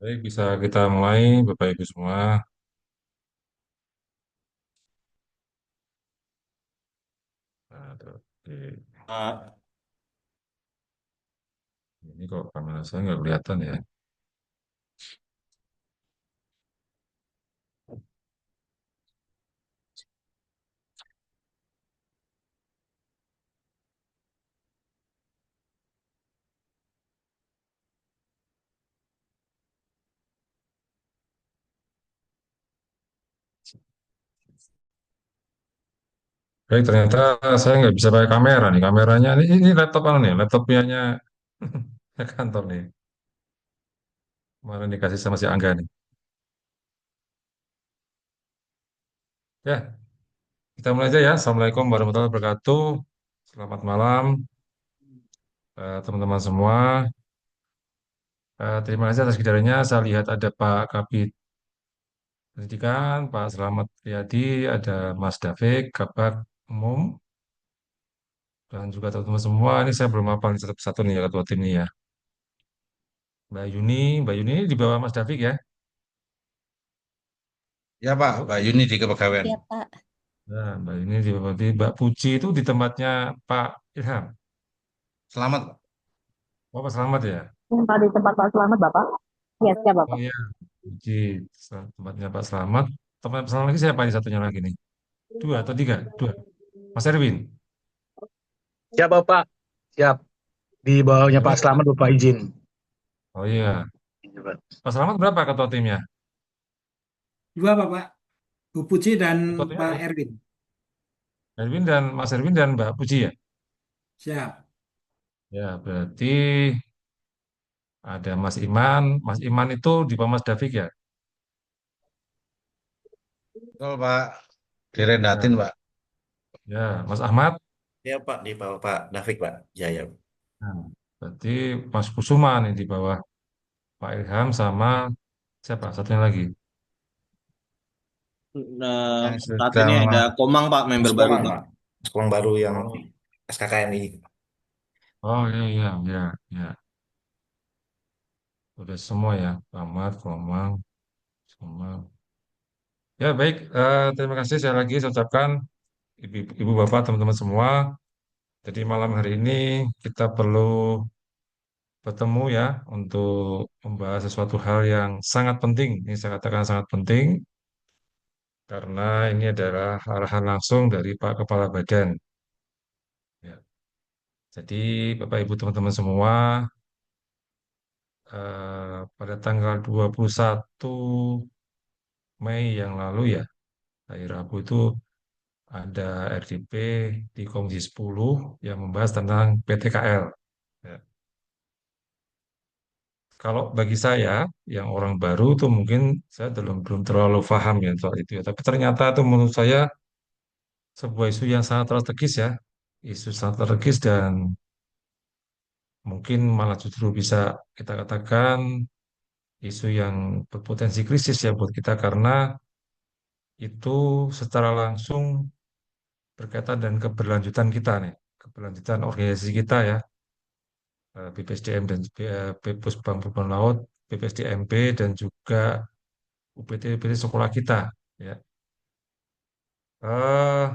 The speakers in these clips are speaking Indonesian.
Baik, bisa kita mulai, Bapak Ibu semua. Oke. Ah, Ini kok kamera saya nggak kelihatan ya. Baik, ternyata saya nggak bisa pakai kamera nih. Kameranya ini laptop apa nih? Laptop punyanya kantor nih. Kemarin dikasih sama si Angga nih. Ya, kita mulai aja ya. Assalamualaikum warahmatullahi wabarakatuh. Selamat malam, teman-teman semua. Terima kasih atas kehadirannya. Saya lihat ada Pak Kabid Pendidikan, Pak Selamat Riyadi, ada Mas David, Kabak Umum, dan juga teman-teman semua. Ini saya belum hafal nih satu-satu nih ya ketua tim nih ya. Mbak Yuni ini di bawah Mas David ya. ya Pak, Halo. Mbak Yuni di Kepegawaian. Ya Pak, Nah, Mbak Yuni di bawah Mbak Puji itu di tempatnya Pak Ilham. Selamat, Pak. Oh, Pak Selamat ya. Pak di tempat Pak Selamat Bapak. Ya, siap Oh Bapak. iya, Puji tempatnya Pak Selamat. Tempat Pak Selamat lagi siapa ini satunya lagi nih? Dua atau tiga? Dua. Mas Erwin. Siap, Bapak. Siap. Di bawahnya Pak Erwin. Slamet, Bapak izin. Oh iya. Pak Selamat berapa ketua timnya? Dua Bapak, Bu Puji dan Ketua timnya Pak dua. Erwin. Erwin dan Mas Erwin dan Mbak Puji ya. Siap. Ya, berarti ada Mas Iman. Mas Iman itu di bawah Mas Davik ya. Betul, Pak. Direndatin, Ya, Pak. ya, Mas Ahmad. Ya Pak, di bawah Pak David Pak Jaya. Nah, berarti Mas Kusuma nih di bawah Pak Ilham sama siapa? Satunya lagi. Nah, Yang saat sudah ini ada Komang Pak, member Mas baru Komang, Pak. Pak. Mas Komang baru yang Oh, SKKNI. oh iya iya iya iya. Udah semua ya. Ahmad, Komang, semua. Ya baik. Terima kasih saya lagi saya ucapkan ibu bapak teman-teman semua. Jadi malam hari ini kita perlu bertemu ya untuk membahas sesuatu hal yang sangat penting. Ini saya katakan sangat penting karena ini adalah arahan langsung dari Pak Kepala Badan. Ya. Jadi Bapak Ibu teman-teman semua, pada tanggal 21 Mei yang lalu ya, hari Rabu itu ada RDP di Komisi 10 yang membahas tentang PTKL. Ya. Kalau bagi saya, yang orang baru itu mungkin saya belum belum terlalu paham ya soal itu ya. Tapi ternyata itu menurut saya sebuah isu yang sangat strategis ya, isu sangat strategis dan mungkin malah justru bisa kita katakan isu yang berpotensi krisis ya buat kita karena itu secara langsung berkaitan dan keberlanjutan kita nih, keberlanjutan organisasi kita ya, BPSDM dan Puspam Perubahan Laut, BPSDMP dan juga UPT sekolah kita ya. Eh,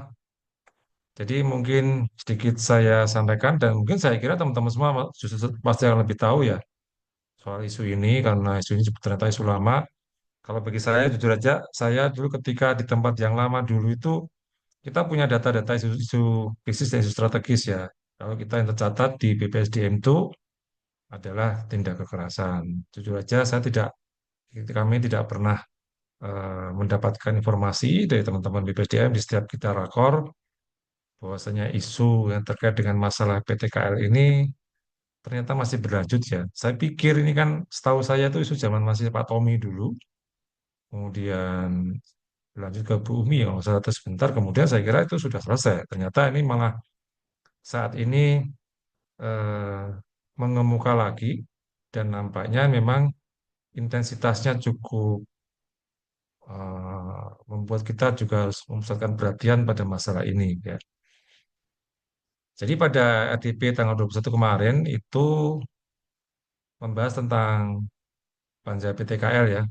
jadi mungkin sedikit saya sampaikan dan mungkin saya kira teman-teman semua justru pasti akan lebih tahu ya soal isu ini karena isu ini ternyata isu lama. Kalau bagi saya jujur aja, saya dulu ketika di tempat yang lama dulu itu kita punya data-data isu-isu krisis dan isu strategis ya. Kalau kita yang tercatat di BPSDM itu adalah tindak kekerasan. Jujur aja saya tidak, kami tidak pernah mendapatkan informasi dari teman-teman BPSDM di setiap kita rakor bahwasanya isu yang terkait dengan masalah PTKL ini ternyata masih berlanjut ya. Saya pikir ini kan setahu saya itu isu zaman masih Pak Tommy dulu, kemudian lanjut ke Bu Umi kalau nggak salah terus sebentar, kemudian saya kira itu sudah selesai. Ternyata ini malah saat ini eh, mengemuka lagi dan nampaknya memang intensitasnya cukup membuat kita juga harus memusatkan perhatian pada masalah ini ya. Jadi pada RTP tanggal 21 kemarin itu membahas tentang panja PTKL ya,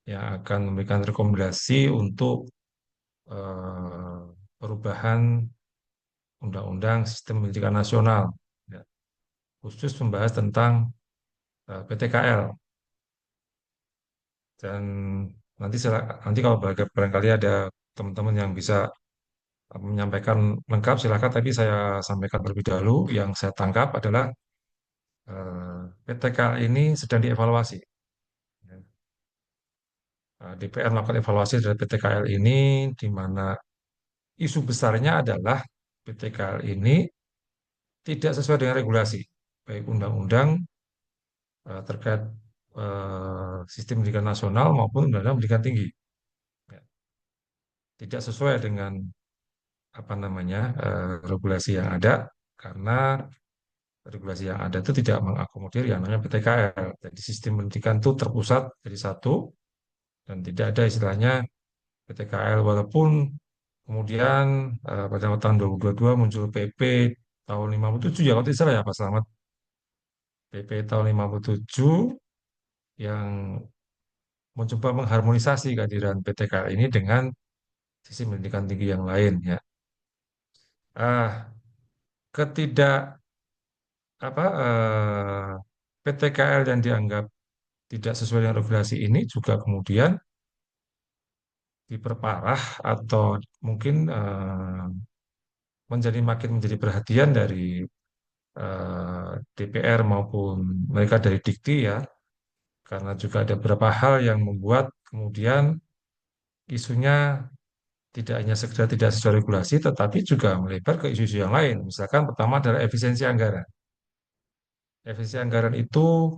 yang akan memberikan rekomendasi untuk eh, perubahan Undang-Undang Sistem Pendidikan Nasional, ya, khusus membahas tentang PTKL. Dan nanti kalau barangkali ada teman-teman yang bisa menyampaikan lengkap silakan, tapi saya sampaikan terlebih dahulu yang saya tangkap adalah PTKL ini sedang dievaluasi. DPR melakukan evaluasi dari PTKL ini, di mana isu besarnya adalah PTKL ini tidak sesuai dengan regulasi, baik undang-undang terkait sistem pendidikan nasional maupun undang-undang pendidikan tinggi. Ya, tidak sesuai dengan apa namanya regulasi yang ada, karena regulasi yang ada itu tidak mengakomodir yang namanya PTKL. Jadi sistem pendidikan itu terpusat jadi satu dan tidak ada istilahnya PTKL, walaupun kemudian pada tahun 2022 muncul PP tahun 57 ya kalau tidak salah ya Pak Slamet, PP tahun 57 yang mencoba mengharmonisasi kehadiran PTKL ini dengan sistem pendidikan tinggi yang lain ya. Ah, ketidak apa PTKL yang dianggap tidak sesuai dengan regulasi ini juga kemudian diperparah atau mungkin makin menjadi perhatian dari DPR maupun mereka dari Dikti ya, karena juga ada beberapa hal yang membuat kemudian isunya tidak hanya sekedar tidak sesuai regulasi, tetapi juga melebar ke isu-isu yang lain. Misalkan pertama adalah efisiensi anggaran. Efisiensi anggaran itu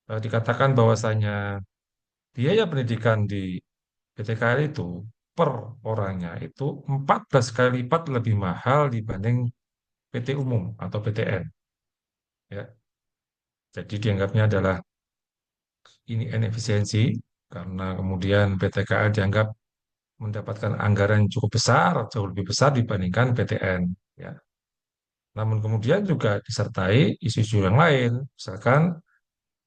dikatakan bahwasanya biaya pendidikan di PTKL itu per orangnya itu 14 kali lipat lebih mahal dibanding PT umum atau PTN. Ya, jadi dianggapnya adalah ini inefisiensi karena kemudian PTKL dianggap mendapatkan anggaran yang cukup besar, jauh lebih besar dibandingkan PTN. Ya. Namun kemudian juga disertai isu-isu yang lain, misalkan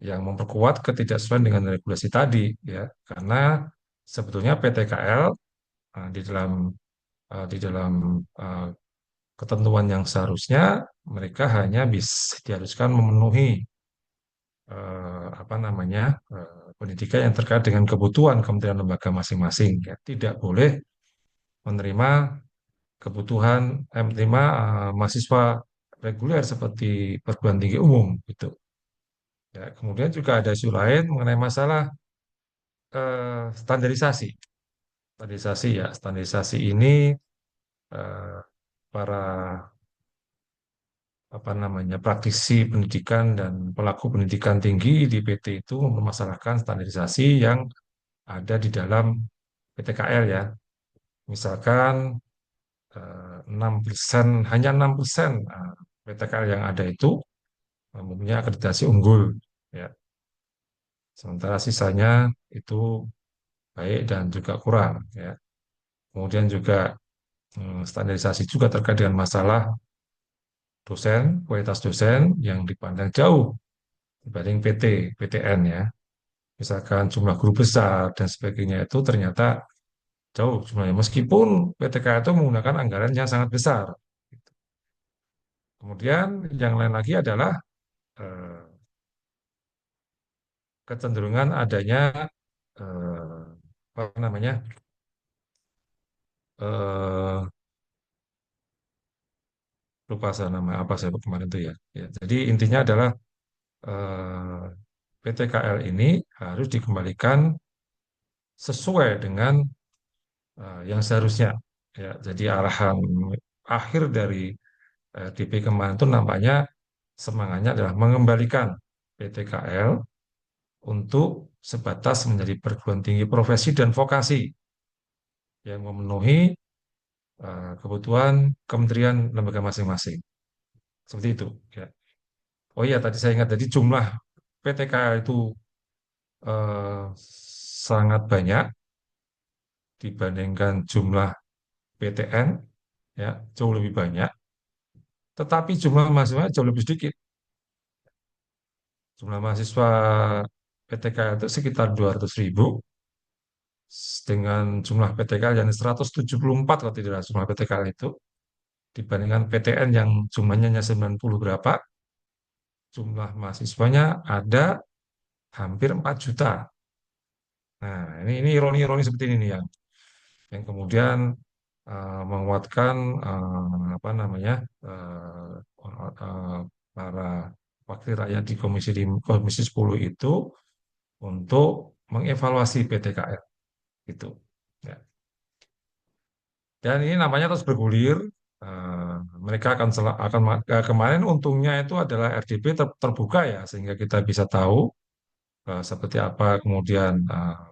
yang memperkuat ketidaksesuaian dengan regulasi tadi, ya, karena sebetulnya PTKL di dalam uh, ketentuan yang seharusnya mereka hanya bisa diharuskan memenuhi apa namanya pendidikan yang terkait dengan kebutuhan kementerian lembaga masing-masing, ya. Tidak boleh menerima kebutuhan menerima mahasiswa reguler seperti perguruan tinggi umum gitu. Ya, kemudian juga ada isu lain mengenai masalah standarisasi. Standarisasi ya, standarisasi ini eh, para apa namanya praktisi pendidikan dan pelaku pendidikan tinggi di PT itu mempermasalahkan standarisasi yang ada di dalam PTKL ya. Misalkan 6%, hanya 6% PTKL yang ada itu mempunyai akreditasi unggul ya. Sementara sisanya itu baik dan juga kurang ya. Kemudian juga standarisasi juga terkait dengan masalah dosen, kualitas dosen yang dipandang jauh dibanding PTN ya. Misalkan jumlah guru besar dan sebagainya itu ternyata jauh jumlahnya. Meskipun PTK itu menggunakan anggaran yang sangat besar. Kemudian yang lain lagi adalah eh, kecenderungan adanya eh, apa namanya eh, lupa saya nama apa saya kemarin itu ya. Ya, jadi intinya adalah eh, PTKL ini harus dikembalikan sesuai dengan yang seharusnya. Ya, jadi arahan akhir dari DP kemarin itu nampaknya semangatnya adalah mengembalikan PTKL untuk sebatas menjadi perguruan tinggi profesi dan vokasi yang memenuhi kebutuhan kementerian lembaga masing-masing. Seperti itu. Ya. Oh iya, tadi saya ingat tadi jumlah PTKL itu eh, sangat banyak dibandingkan jumlah PTN, ya jauh lebih banyak. Tetapi jumlah mahasiswa jauh lebih sedikit. Jumlah mahasiswa PTKL itu sekitar 200.000 dengan jumlah PTKL yang 174 kalau tidak salah jumlah PTKL itu dibandingkan PTN yang jumlahnya hanya 90 berapa, jumlah mahasiswanya ada hampir 4 juta. Nah, ini ironi-ironi seperti ini nih yang kemudian menguatkan apa namanya para wakil rakyat di Komisi 10 itu untuk mengevaluasi PTKL gitu. Ya. Dan ini namanya terus bergulir. Eh, Mereka kemarin untungnya itu adalah RDP terbuka ya, sehingga kita bisa tahu seperti apa kemudian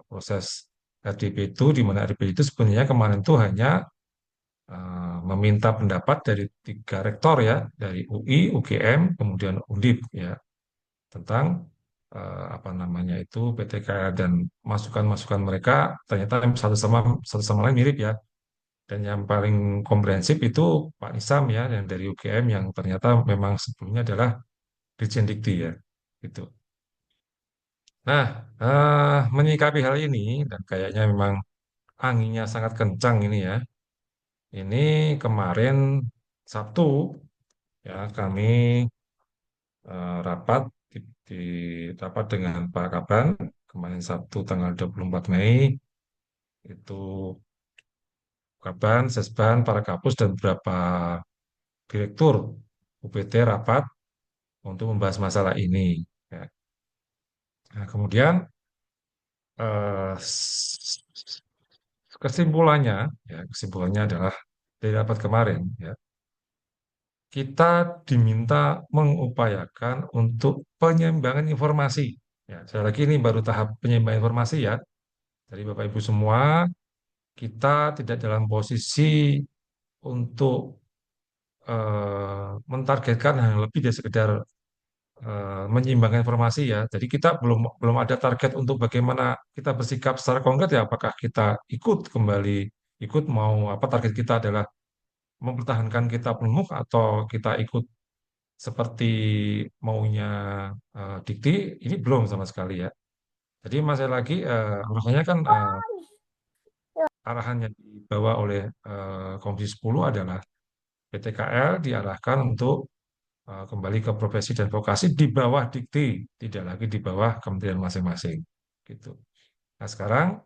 proses RDP itu, di mana RDP itu sebenarnya kemarin itu hanya meminta pendapat dari 3 rektor ya, dari UI, UGM, kemudian Undip ya, tentang apa namanya itu PTKL dan masukan-masukan mereka ternyata satu sama lain mirip ya. Dan yang paling komprehensif itu Pak Nisam ya, yang dari UGM yang ternyata memang sebelumnya adalah Dirjen Dikti ya, gitu. Nah, menyikapi hal ini dan kayaknya memang anginnya sangat kencang ini ya. Ini kemarin Sabtu ya kami rapat di rapat dengan Pak Kaban kemarin Sabtu tanggal 24 Mei itu Kaban, Sesban, para kapus dan beberapa direktur UPT rapat untuk membahas masalah ini. Ya. Nah, kemudian eh, kesimpulannya adalah dari rapat kemarin, ya, kita diminta mengupayakan untuk penyeimbangan informasi. Ya, sekali lagi ini baru tahap penyeimbangan informasi ya. Jadi Bapak Ibu semua, kita tidak dalam posisi untuk mentargetkan hal yang lebih dari sekedar menyeimbangkan informasi ya. Jadi kita belum belum ada target untuk bagaimana kita bersikap secara konkret ya. Apakah kita ikut mau apa target kita adalah mempertahankan kita penuh atau kita ikut seperti maunya Dikti ini belum sama sekali ya. Jadi masih lagi makanya kan arahan yang dibawa oleh Komisi 10 adalah PTKL diarahkan untuk kembali ke profesi dan vokasi di bawah Dikti, tidak lagi di bawah kementerian masing-masing. Gitu. Nah sekarang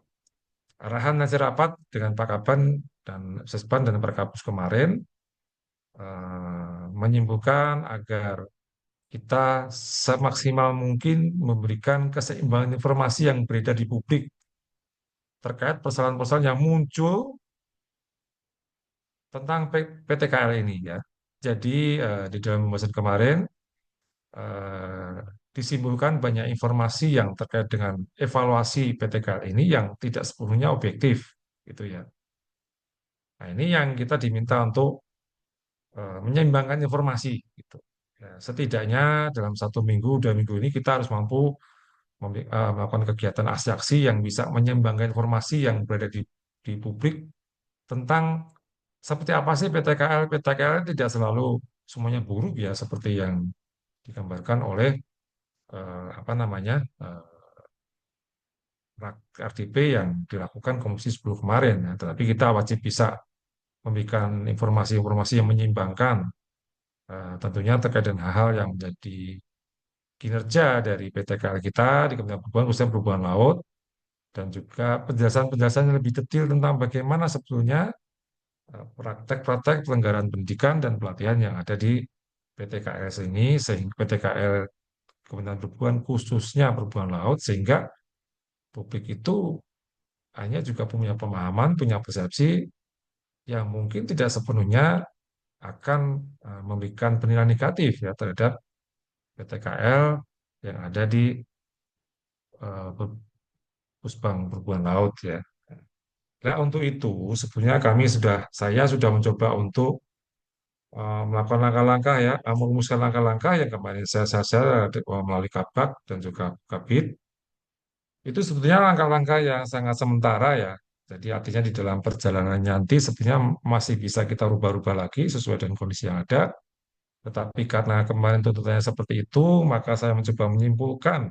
arahan hasil rapat dengan Pak Kaban dan Sesban dan Perkapus kemarin menyimpulkan agar kita semaksimal mungkin memberikan keseimbangan informasi yang beredar di publik terkait persoalan-persoalan yang muncul tentang PTKL ini ya. Jadi di dalam pembahasan kemarin eh, disimpulkan banyak informasi yang terkait dengan evaluasi PTKL ini yang tidak sepenuhnya objektif, gitu ya. Nah, ini yang kita diminta untuk menyeimbangkan informasi, gitu. Ya, setidaknya dalam 1 minggu, 2 minggu ini kita harus mampu melakukan kegiatan aksi-aksi yang bisa menyeimbangkan informasi yang berada di publik tentang seperti apa sih PTKL. PTKL tidak selalu semuanya buruk ya, seperti yang digambarkan oleh apa namanya RDP yang dilakukan Komisi 10 kemarin ya. Tetapi kita wajib bisa memberikan informasi-informasi yang menyeimbangkan tentunya terkait dengan hal-hal yang menjadi kinerja dari PTKL kita di Kementerian Perhubungan khususnya perhubungan laut dan juga penjelasan-penjelasan yang lebih detail tentang bagaimana sebetulnya praktek-praktek pelanggaran pendidikan dan pelatihan yang ada di PTKL ini sehingga PTKL Kementerian Perhubungan khususnya perhubungan laut sehingga publik itu hanya juga punya pemahaman, punya persepsi yang mungkin tidak sepenuhnya akan memberikan penilaian negatif ya terhadap PTKL yang ada di Pusbang Perhubungan Laut ya. Nah, untuk itu sebenarnya saya sudah mencoba untuk melakukan langkah-langkah ya, merumuskan langkah-langkah yang kemarin saya melalui Kabak dan juga Kabid. Itu sebetulnya langkah-langkah yang sangat sementara ya. Jadi artinya di dalam perjalanan nanti sebenarnya masih bisa kita rubah-rubah lagi sesuai dengan kondisi yang ada. Tetapi karena kemarin tuntutannya seperti itu, maka saya mencoba menyimpulkan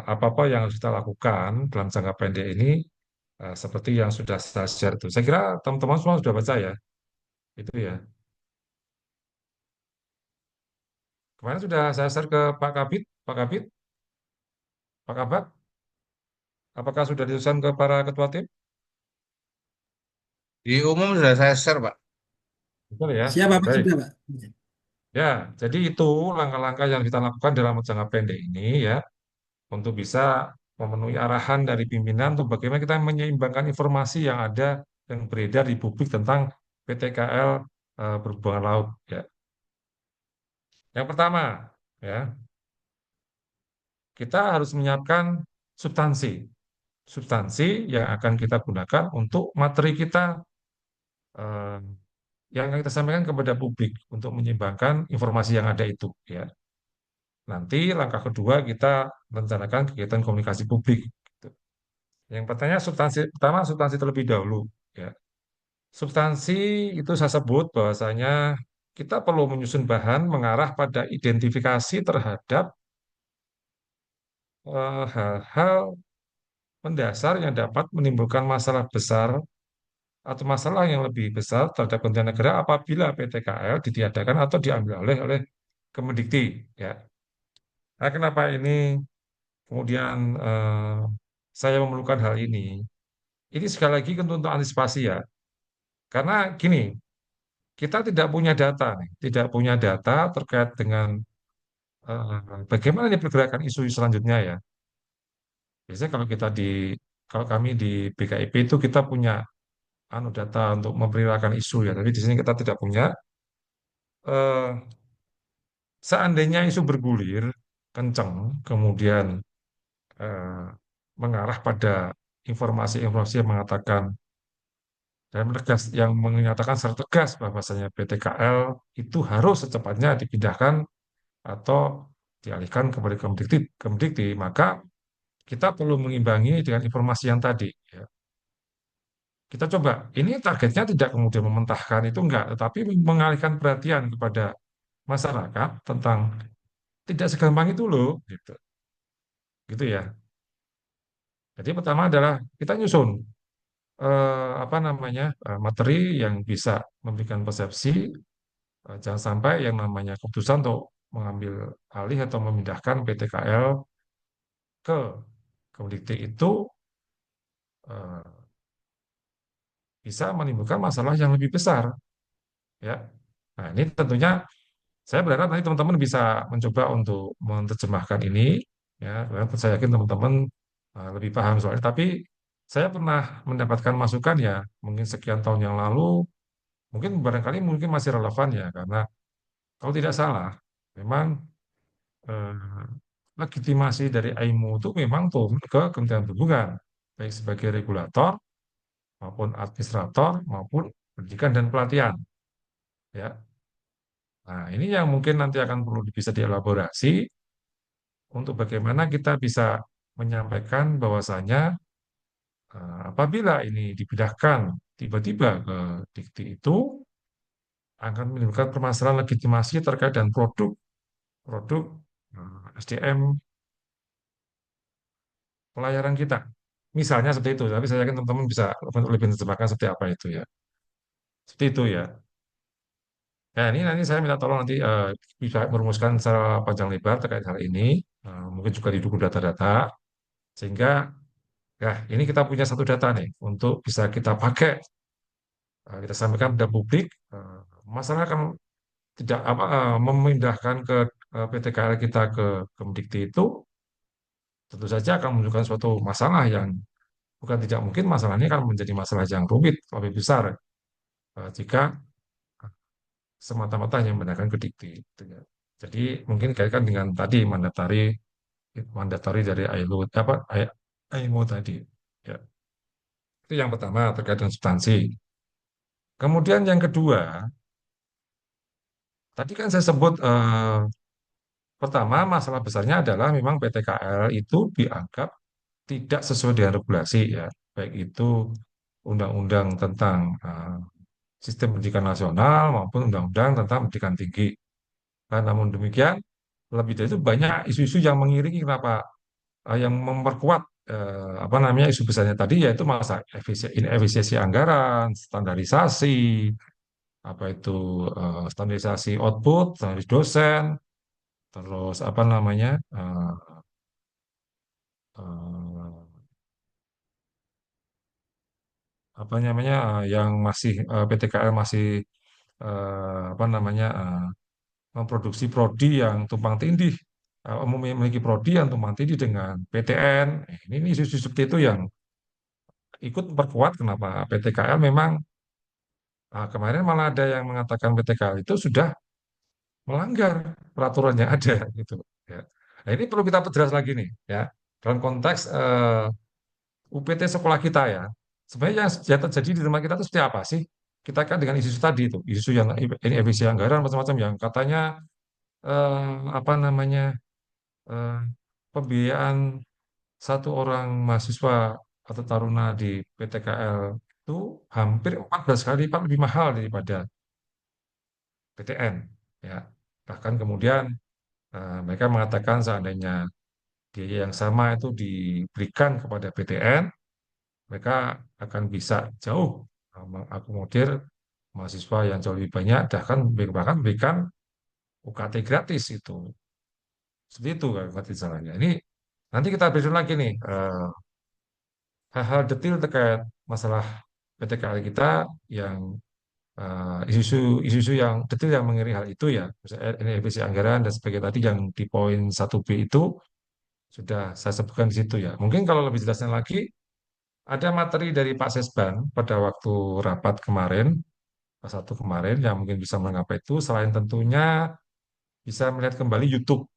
apa-apa yang harus kita lakukan dalam jangka pendek ini seperti yang sudah saya share itu. Saya kira teman-teman semua sudah baca ya, itu ya. Kemarin sudah saya share ke Pak Kabit, Pak Kabak, apakah sudah dituliskan ke para ketua tim? Di umum sudah saya share, Pak. Betul ya? Siap Ya, Bapak, baik. sudah Pak. Ya, jadi itu langkah-langkah yang kita lakukan dalam jangka pendek ini ya, untuk bisa memenuhi arahan dari pimpinan untuk bagaimana kita menyeimbangkan informasi yang ada yang beredar di publik tentang PTKL perhubungan laut ya. Yang pertama ya, kita harus menyiapkan substansi. Substansi yang akan kita gunakan untuk materi kita eh, yang akan kita sampaikan kepada publik untuk menyeimbangkan informasi yang ada itu ya. Nanti langkah kedua kita rencanakan kegiatan komunikasi publik. Gitu. Yang pertama substansi terlebih dahulu ya. Substansi itu saya sebut bahwasanya kita perlu menyusun bahan mengarah pada identifikasi terhadap hal-hal mendasar yang dapat menimbulkan masalah besar atau masalah yang lebih besar terhadap kepentingan negara apabila PTKL ditiadakan atau diambil alih oleh Kemendikti. Ya, nah, kenapa ini kemudian saya memerlukan hal ini? Ini sekali lagi untuk antisipasi ya, karena gini, kita tidak punya data, nih, tidak punya data terkait dengan bagaimana ini pergerakan isu selanjutnya ya. Biasanya kalau kami di BKIP itu kita punya data untuk memperkirakan isu ya, tapi di sini kita tidak punya. Eh, Seandainya isu bergulir kencang, kemudian eh, mengarah pada informasi-informasi yang mengatakan dan menegas yang menyatakan secara tegas bahwasanya PTKL itu harus secepatnya dipindahkan atau dialihkan kepada Kemdikti, maka kita perlu mengimbangi dengan informasi yang tadi. Ya. Kita coba, ini targetnya tidak kemudian mementahkan itu enggak, tetapi mengalihkan perhatian kepada masyarakat tentang tidak segampang itu loh, gitu, gitu ya. Jadi pertama adalah kita nyusun apa namanya materi yang bisa memberikan persepsi, jangan sampai yang namanya keputusan untuk mengambil alih atau memindahkan PTKL ke Kemdikti itu eh, bisa menimbulkan masalah yang lebih besar, ya. Nah, ini tentunya saya berharap nanti teman-teman bisa mencoba untuk menerjemahkan ini, ya. Karena saya yakin teman-teman lebih paham soalnya. Tapi saya pernah mendapatkan masukan ya, mungkin sekian tahun yang lalu, mungkin barangkali mungkin masih relevan ya, karena kalau tidak salah, memang eh, legitimasi dari AIMU itu memang turun ke Kementerian Perhubungan, baik sebagai regulator maupun administrator maupun pendidikan dan pelatihan, ya. Nah, ini yang mungkin nanti akan perlu bisa dielaborasi untuk bagaimana kita bisa menyampaikan bahwasanya apabila ini dipindahkan tiba-tiba ke Dikti itu akan menimbulkan permasalahan legitimasi terkait dengan produk SDM pelayaran kita. Misalnya seperti itu, tapi saya yakin teman-teman bisa lebih menerjemahkan seperti apa itu ya. Seperti itu ya. Nah, ini nanti saya minta tolong nanti bisa merumuskan secara panjang lebar terkait hal ini, mungkin juga didukung data-data, sehingga ya ini kita punya satu data nih untuk bisa kita pakai, kita sampaikan pada publik. Masalah kan tidak apa memindahkan ke PTKL kita ke Kemdikti itu tentu saja akan menunjukkan suatu masalah yang bukan tidak mungkin masalah ini akan menjadi masalah yang rumit lebih besar jika semata-mata hanya menggunakan ke Dikti. Gitu ya. Jadi mungkin kaitkan dengan tadi mandatari dari ILO apa IMO tadi. Ya. Itu yang pertama terkait dengan substansi. Kemudian yang kedua, tadi kan saya sebut pertama masalah besarnya adalah memang PTKL itu dianggap tidak sesuai dengan regulasi ya, baik itu undang-undang tentang sistem pendidikan nasional maupun undang-undang tentang pendidikan tinggi. Nah, namun demikian, lebih dari itu banyak isu-isu yang mengiringi kenapa yang memperkuat apa namanya isu besarnya tadi, yaitu masa efisiensi anggaran, standarisasi, apa itu standarisasi output, standarisasi dosen, terus apa namanya eh, apa namanya yang masih PTKL masih apa namanya memproduksi prodi yang tumpang tindih, memiliki prodi yang tumpang tindih dengan PTN. Ini isu-isu seperti itu yang ikut memperkuat kenapa PTKL memang kemarin malah ada yang mengatakan PTKL itu sudah melanggar peraturan yang ada gitu. Ya. Nah, ini perlu kita perjelas lagi nih ya dalam konteks UPT sekolah kita ya. Sebenarnya yang terjadi di tempat kita itu seperti apa sih? Kita kan dengan isu tadi itu, isu yang ini efisiensi anggaran macam-macam yang katanya apa namanya eh, pembiayaan satu orang mahasiswa atau taruna di PTKL itu hampir 14 kali lipat lebih mahal daripada PTN. Ya, bahkan kemudian mereka mengatakan seandainya biaya yang sama itu diberikan kepada PTN, mereka akan bisa jauh mengakomodir mahasiswa yang jauh lebih banyak, bahkan memberikan UKT gratis itu. Seperti itu kan berarti caranya. Ini nanti kita beritahu lagi nih hal-hal detail terkait masalah PTKL kita yang isu-isu yang detail yang mengenai hal itu ya, misalnya ini revisi anggaran dan sebagainya tadi yang di poin 1B itu sudah saya sebutkan di situ ya. Mungkin kalau lebih jelasnya lagi, ada materi dari Pak Sesban pada waktu rapat kemarin, pas 1 kemarin, yang mungkin bisa mengapa itu, selain tentunya bisa melihat kembali YouTube,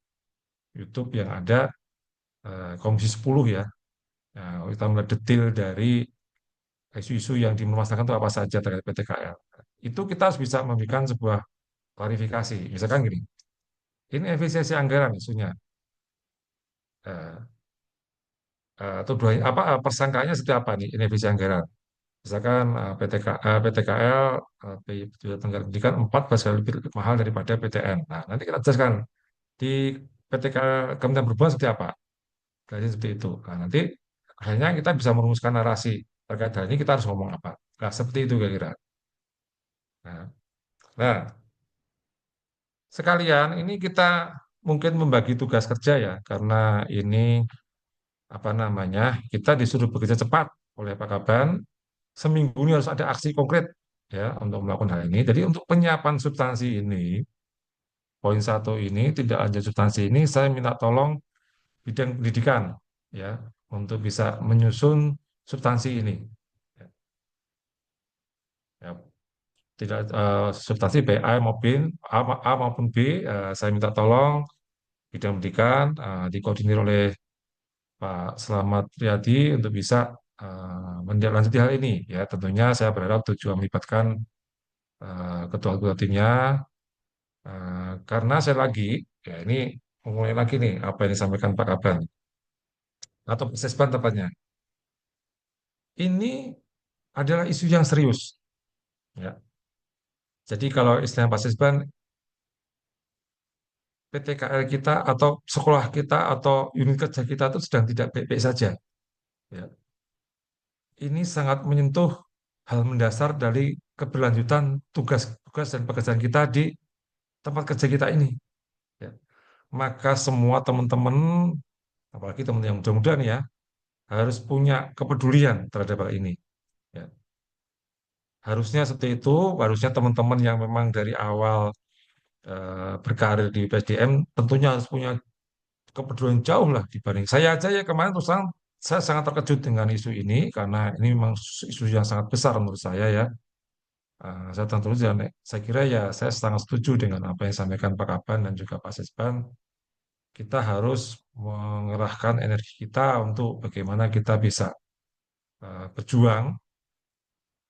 YouTube yang ada Komisi 10 ya. Nah, kita melihat detail dari isu-isu yang dimasalahkan itu apa saja terkait PTKL. Itu kita harus bisa memberikan sebuah klarifikasi. Misalkan gini, ini efisiensi anggaran isunya. Eh, tuduhan apa persangkaannya seperti apa nih ini efisiensi anggaran? Misalkan PTKL Biaya Tenggara Pendidikan 14 kali lebih mahal daripada PTN. Nah, nanti kita jelaskan di PTKL Kementerian Perhubungan seperti apa. Gaji seperti itu. Nah, nanti akhirnya kita bisa merumuskan narasi terkait hal ini kita harus ngomong apa. Nah, seperti itu kira-kira. Nah, nah, sekalian ini kita mungkin membagi tugas kerja ya, karena ini apa namanya kita disuruh bekerja cepat oleh Pak Kaban. Seminggu ini harus ada aksi konkret ya untuk melakukan hal ini. Jadi untuk penyiapan substansi ini, poin 1 ini tidak lanjut substansi ini, saya minta tolong bidang pendidikan ya untuk bisa menyusun substansi ini. Ya, ya, tidak substansi B A maupun B, saya minta tolong bidang pendidikan dikoordinir oleh Pak Slamet Riyadi untuk bisa menindaklanjuti hal ini. Ya, tentunya saya berharap tujuan melibatkan ketua-ketua timnya karena saya lagi ya ini mulai lagi nih apa yang disampaikan Pak Kaban atau Pak Sesban tepatnya. Ini adalah isu yang serius. Ya. Jadi kalau istilah Pak Sesban, PTKL kita atau sekolah kita atau unit kerja kita itu sedang tidak baik-baik saja. Ya. Ini sangat menyentuh hal mendasar dari keberlanjutan tugas-tugas dan pekerjaan kita di tempat kerja kita ini. Ya. Maka semua teman-teman, apalagi teman-teman yang muda-muda nih ya, harus punya kepedulian terhadap hal ini. Ya. Harusnya seperti itu, harusnya teman-teman yang memang dari awal berkarir di PSDM tentunya harus punya kepedulian jauh lah dibanding saya aja ya kemarin terus terang saya sangat terkejut dengan isu ini karena ini memang isu yang sangat besar menurut saya ya. Saya tentu saja, saya kira ya saya sangat setuju dengan apa yang disampaikan Pak Kaban dan juga Pak Sesban. Kita harus mengerahkan energi kita untuk bagaimana kita bisa berjuang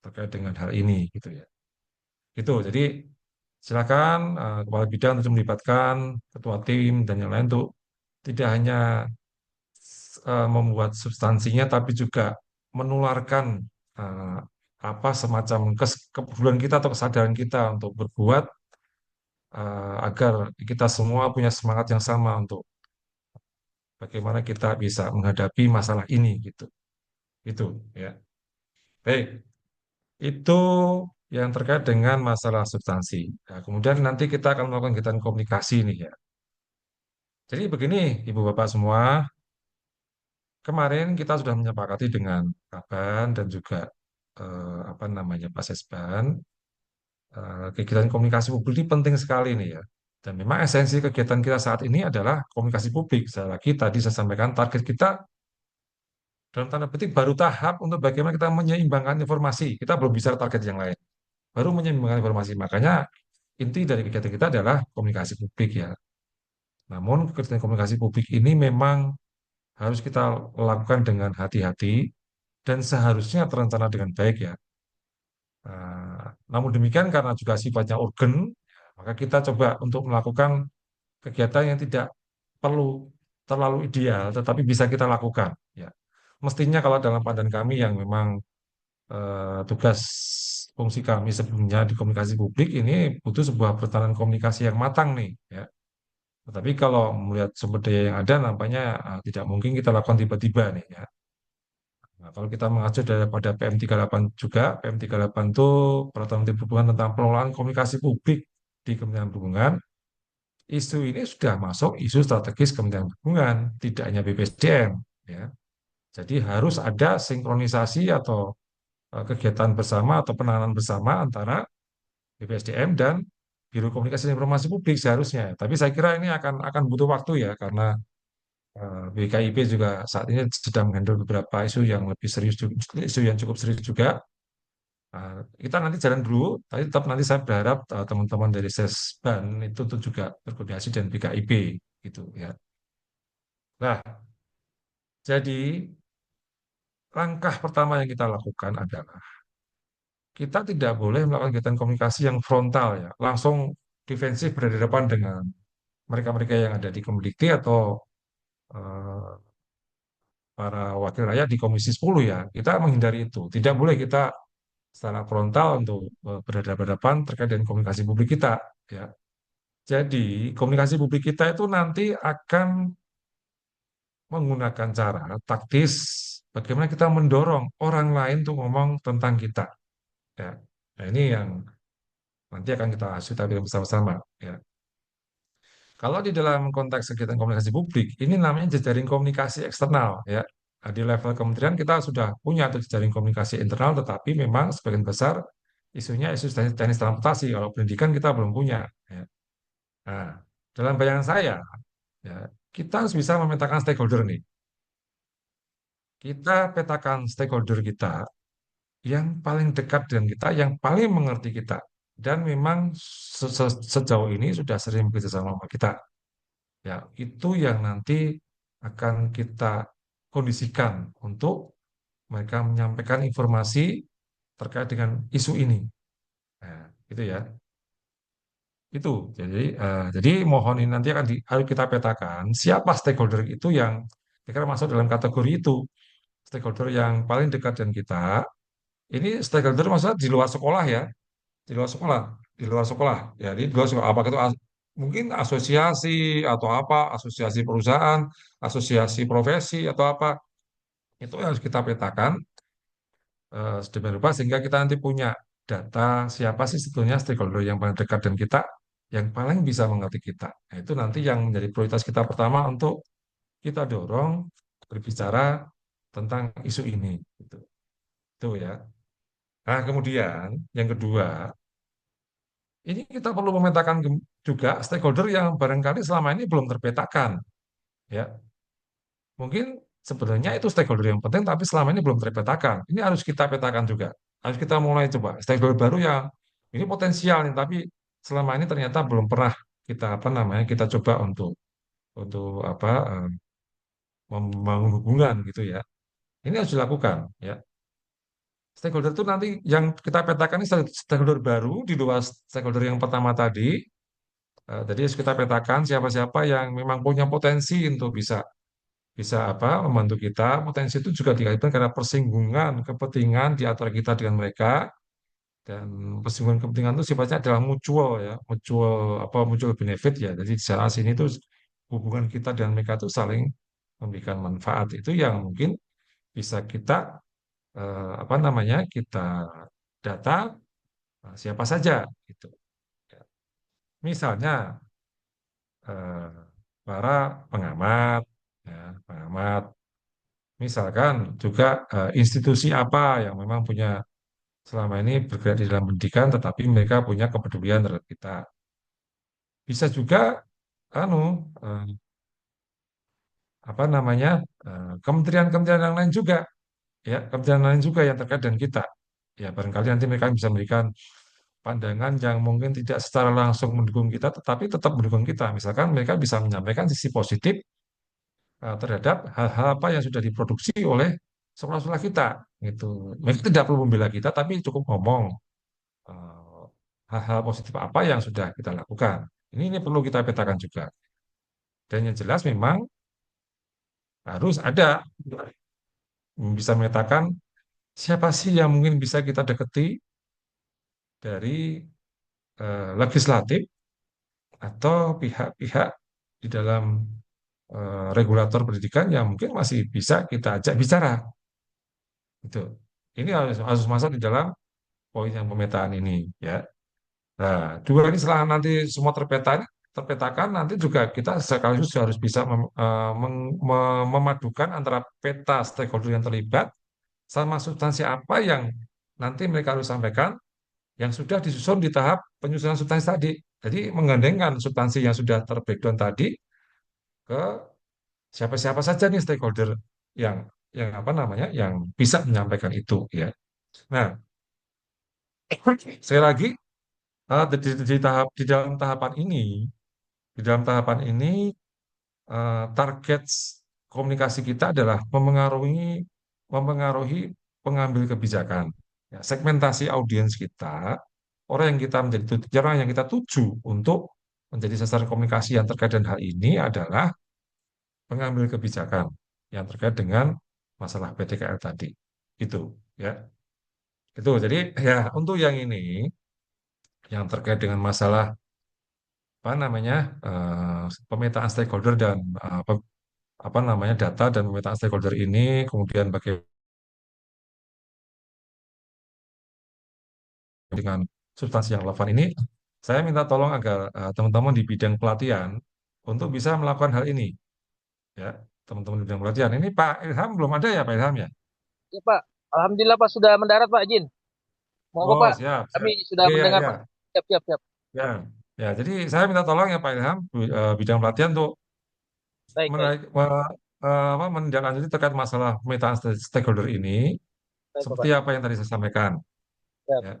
terkait dengan hal ini gitu ya. Gitu. Jadi silakan kepala bidang untuk melibatkan ketua tim dan yang lain untuk tidak hanya membuat substansinya tapi juga menularkan eh, apa semacam kepedulian kita atau kesadaran kita untuk berbuat agar kita semua punya semangat yang sama untuk bagaimana kita bisa menghadapi masalah ini gitu. Itu ya. Baik, itu yang terkait dengan masalah substansi. Nah, kemudian nanti kita akan melakukan kegiatan komunikasi nih ya. Jadi begini, Ibu Bapak semua, kemarin kita sudah menyepakati dengan Kaban dan juga apa namanya Pak Sesban, kegiatan komunikasi publik ini penting sekali nih ya. Dan memang esensi kegiatan kita saat ini adalah komunikasi publik. Sekali lagi tadi saya sampaikan target kita dalam tanda petik baru tahap untuk bagaimana kita menyeimbangkan informasi. Kita belum bisa target yang lain. Baru menyeimbangkan informasi. Makanya inti dari kegiatan kita adalah komunikasi publik ya. Namun kegiatan komunikasi publik ini memang harus kita lakukan dengan hati-hati dan seharusnya terencana dengan baik ya. Namun demikian karena juga sifatnya urgen, maka kita coba untuk melakukan kegiatan yang tidak perlu terlalu ideal, tetapi bisa kita lakukan. Ya, mestinya kalau dalam pandangan kami yang memang tugas fungsi kami sebelumnya di komunikasi publik ini butuh sebuah pertahanan komunikasi yang matang nih. Ya, tetapi kalau melihat sumber daya yang ada, nampaknya tidak mungkin kita lakukan tiba-tiba nih. Ya. Nah, kalau kita mengacu daripada PM38 juga, PM38 itu Peraturan Menteri Perhubungan tentang pengelolaan komunikasi publik di Kementerian Perhubungan, isu ini sudah masuk isu strategis Kementerian Perhubungan, tidak hanya BPSDM. Ya. Jadi harus ada sinkronisasi atau kegiatan bersama atau penanganan bersama antara BPSDM dan Biro Komunikasi dan Informasi Publik seharusnya. Tapi saya kira ini akan butuh waktu ya, karena BKIP juga saat ini sedang menghandle beberapa isu yang lebih serius, isu yang cukup serius juga. Kita nanti jalan dulu, tapi tetap nanti saya berharap teman-teman dari Sesban itu tuh juga berkoordinasi dan BKIP gitu ya. Nah, jadi langkah pertama yang kita lakukan adalah kita tidak boleh melakukan kegiatan komunikasi yang frontal ya, langsung defensif berhadapan dengan mereka-mereka yang ada di Kemdikti atau eh, para wakil rakyat di Komisi 10 ya. Kita menghindari itu. Tidak boleh kita secara frontal untuk berhadapan terkait dengan komunikasi publik kita ya. Jadi, komunikasi publik kita itu nanti akan menggunakan cara taktis bagaimana kita mendorong orang lain untuk ngomong tentang kita. Ya. Nah, ini yang nanti akan kita sudah bersama-sama. Ya. Kalau di dalam konteks kegiatan komunikasi publik, ini namanya jejaring komunikasi eksternal. Ya. Nah, di level kementerian kita sudah punya tuh jejaring komunikasi internal, tetapi memang sebagian besar isunya isu teknis transportasi. Kalau pendidikan kita belum punya. Ya. Nah, dalam bayangan saya, ya, kita harus bisa memetakan stakeholder nih. Kita petakan stakeholder kita yang paling dekat dengan kita, yang paling mengerti kita, dan memang sejauh ini sudah sering bekerja sama kita. Ya, itu yang nanti akan kita kondisikan untuk mereka menyampaikan informasi terkait dengan isu ini. Nah, itu ya. Itu. Jadi mohon ini nanti harus kita petakan siapa stakeholder itu yang kira masuk dalam kategori itu. Stakeholder yang paling dekat dengan kita. Ini stakeholder maksudnya di luar sekolah ya, di luar sekolah, di luar sekolah. Ya, di luar sekolah. Apa itu mungkin asosiasi atau apa, asosiasi perusahaan, asosiasi profesi atau apa. Itu harus kita petakan sedemikian rupa sehingga kita nanti punya data siapa sih sebetulnya stakeholder yang paling dekat dengan kita, yang paling bisa mengerti kita. Nah, itu nanti yang menjadi prioritas kita pertama untuk kita dorong berbicara tentang isu ini. Gitu. Itu ya. Nah, kemudian yang kedua, ini kita perlu memetakan juga stakeholder yang barangkali selama ini belum terpetakan. Ya, mungkin sebenarnya itu stakeholder yang penting, tapi selama ini belum terpetakan. Ini harus kita petakan juga. Harus kita mulai coba stakeholder baru yang ini potensial nih, tapi selama ini ternyata belum pernah kita apa namanya kita coba untuk apa membangun hubungan gitu ya. Ini harus dilakukan ya. Stakeholder itu nanti yang kita petakan ini stakeholder baru di luar stakeholder yang pertama tadi. Jadi harus kita petakan siapa-siapa yang memang punya potensi untuk bisa bisa apa membantu kita. Potensi itu juga dikaitkan karena persinggungan kepentingan di antara kita dengan mereka, dan persinggungan kepentingan itu sifatnya adalah mutual ya, mutual apa mutual benefit ya. Jadi di sana sini itu hubungan kita dan mereka itu saling memberikan manfaat itu yang mungkin bisa kita apa namanya kita data siapa saja gitu. Ya. Misalnya eh, para pengamat, ya, pengamat. Misalkan juga institusi apa yang memang punya selama ini bergerak di dalam pendidikan, tetapi mereka punya kepedulian terhadap kita. Bisa juga, anu, eh, apa namanya, kementerian-kementerian yang lain juga, ya, kementerian lain juga yang terkait dengan kita. Ya, barangkali nanti mereka bisa memberikan pandangan yang mungkin tidak secara langsung mendukung kita, tetapi tetap mendukung kita. Misalkan mereka bisa menyampaikan sisi positif terhadap hal-hal apa yang sudah diproduksi oleh sekolah-sekolah kita gitu. Mereka tidak perlu membela kita tapi cukup ngomong eh, hal-hal positif apa yang sudah kita lakukan. Ini perlu kita petakan juga. Dan yang jelas memang harus ada bisa memetakan siapa sih yang mungkin bisa kita deketi dari legislatif atau pihak-pihak di dalam regulator pendidikan yang mungkin masih bisa kita ajak bicara. Itu. Ini harus masuk di dalam poin yang pemetaan ini, ya. Nah, dua ini setelah nanti semua terpetakan, nanti juga kita sekaligus harus bisa memadukan antara peta stakeholder yang terlibat sama substansi apa yang nanti mereka harus sampaikan yang sudah disusun di tahap penyusunan substansi tadi. Jadi menggandengkan substansi yang sudah terbreakdown tadi ke siapa-siapa saja nih stakeholder yang apa namanya yang bisa menyampaikan itu, ya. Nah, sekali lagi di dalam tahapan ini, target komunikasi kita adalah memengaruhi pengambil kebijakan. Ya, segmentasi audiens kita, orang yang kita tuju untuk menjadi sasaran komunikasi yang terkait dengan hal ini adalah pengambil kebijakan yang terkait dengan masalah PTKL tadi. Itu, ya. Itu. Jadi ya untuk yang ini yang terkait dengan masalah apa namanya pemetaan stakeholder dan apa namanya data dan pemetaan stakeholder ini kemudian bagaimana dengan substansi yang relevan ini saya minta tolong agar teman-teman di bidang pelatihan untuk bisa melakukan hal ini, ya, teman-teman di bidang pelatihan ini. Pak Ilham belum ada ya, Pak Ilham, ya? Ya Pak, Alhamdulillah Pak sudah mendarat Pak Jin. Monggo Oh, Pak, siap, kami siap. sudah Iya, mendengar iya, Pak. Siap, siap, siap. ya, ya. Jadi saya minta tolong ya Pak Ilham, bidang pelatihan untuk Baik, baik. menindaklanjuti terkait masalah pemetaan stakeholder ini Baik seperti Bapak. apa yang tadi saya sampaikan. Siap. Ya,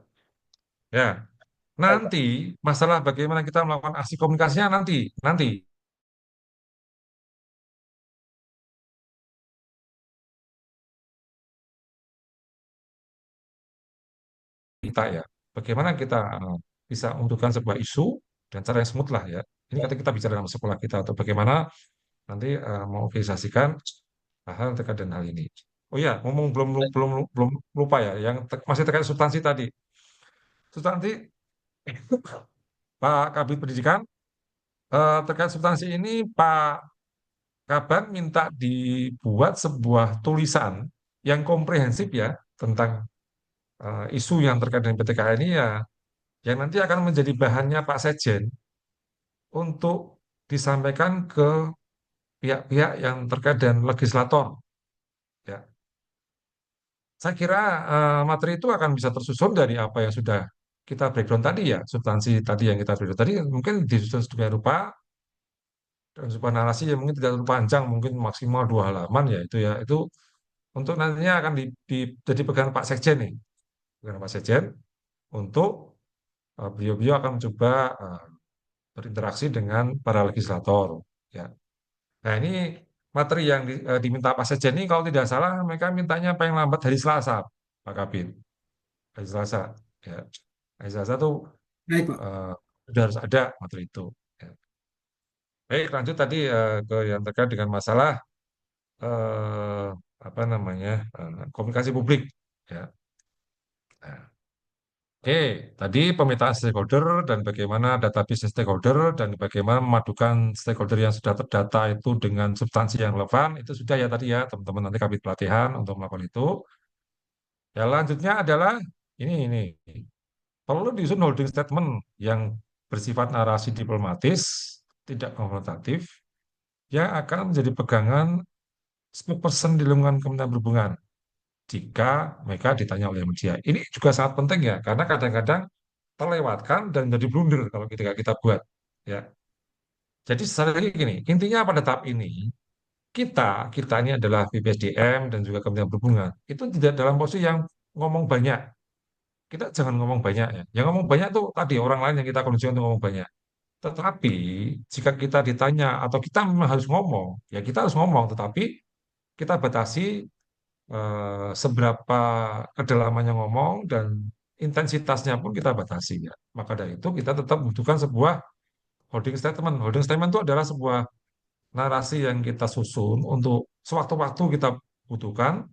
ya. Baik Pak. Nanti masalah bagaimana kita melakukan aksi komunikasinya nanti kita, ya. Bagaimana kita bisa membutuhkan sebuah isu dan cara yang smooth lah, ya. Ini Baik. ketika kita bicara dalam sekolah kita atau bagaimana nanti mengorganisasikan hal-hal terkait dengan hal ini. Oh ya, ngomong belum Baik. belum belum lupa ya, yang masih terkait substansi tadi. Substansi Pak Kabid Pendidikan terkait substansi ini Pak Kaban minta dibuat sebuah tulisan yang komprehensif, ya, tentang isu yang terkait dengan PTKH ini, ya, yang nanti akan menjadi bahannya Pak Sekjen untuk disampaikan ke pihak-pihak yang terkait dengan legislator. Ya, saya kira materi itu akan bisa tersusun dari apa yang sudah kita breakdown tadi, ya, substansi tadi yang kita breakdown tadi mungkin disusun sedemikian rupa dan sebuah narasi yang mungkin tidak terlalu panjang, mungkin maksimal 2 halaman, ya, itu, ya, itu untuk nantinya akan jadi pegangan Pak Sekjen nih, pegangan Pak Sekjen untuk beliau-beliau akan mencoba berinteraksi dengan para legislator, ya. Nah, ini materi yang diminta Pak Sekjen ini kalau tidak salah mereka mintanya paling lambat hari Selasa, Pak Kabin. Hari Selasa, ya. Hari Selasa tuh Baik, Pak. sudah harus ada materi itu. Ya. Baik, lanjut tadi ke yang terkait dengan masalah eh, apa namanya komunikasi publik, ya. Nah, Oke, tadi pemetaan stakeholder dan bagaimana database stakeholder dan bagaimana memadukan stakeholder yang sudah terdata itu dengan substansi yang relevan itu sudah ya tadi ya teman-teman nanti kami pelatihan untuk melakukan itu. Ya lanjutnya adalah ini perlu disusun holding statement yang bersifat narasi diplomatis, tidak konfrontatif, yang akan menjadi pegangan spokesperson di lingkungan Kementerian Perhubungan jika mereka ditanya oleh media. Ini juga sangat penting ya, karena kadang-kadang terlewatkan dan jadi blunder kalau kita buat. Ya, jadi sekali lagi gini, intinya pada tahap ini kita kita ini adalah BPSDM dan juga Kementerian Perhubungan itu tidak dalam posisi yang ngomong banyak. Kita jangan ngomong banyak ya. Yang ngomong banyak tuh tadi orang lain yang kita kondisikan untuk ngomong banyak. Tetapi jika kita ditanya atau kita memang harus ngomong, ya kita harus ngomong. Tetapi kita batasi seberapa kedalamannya ngomong dan intensitasnya pun kita batasi ya. Maka dari itu kita tetap membutuhkan sebuah holding statement. Holding statement itu adalah sebuah narasi yang kita susun untuk sewaktu-waktu kita butuhkan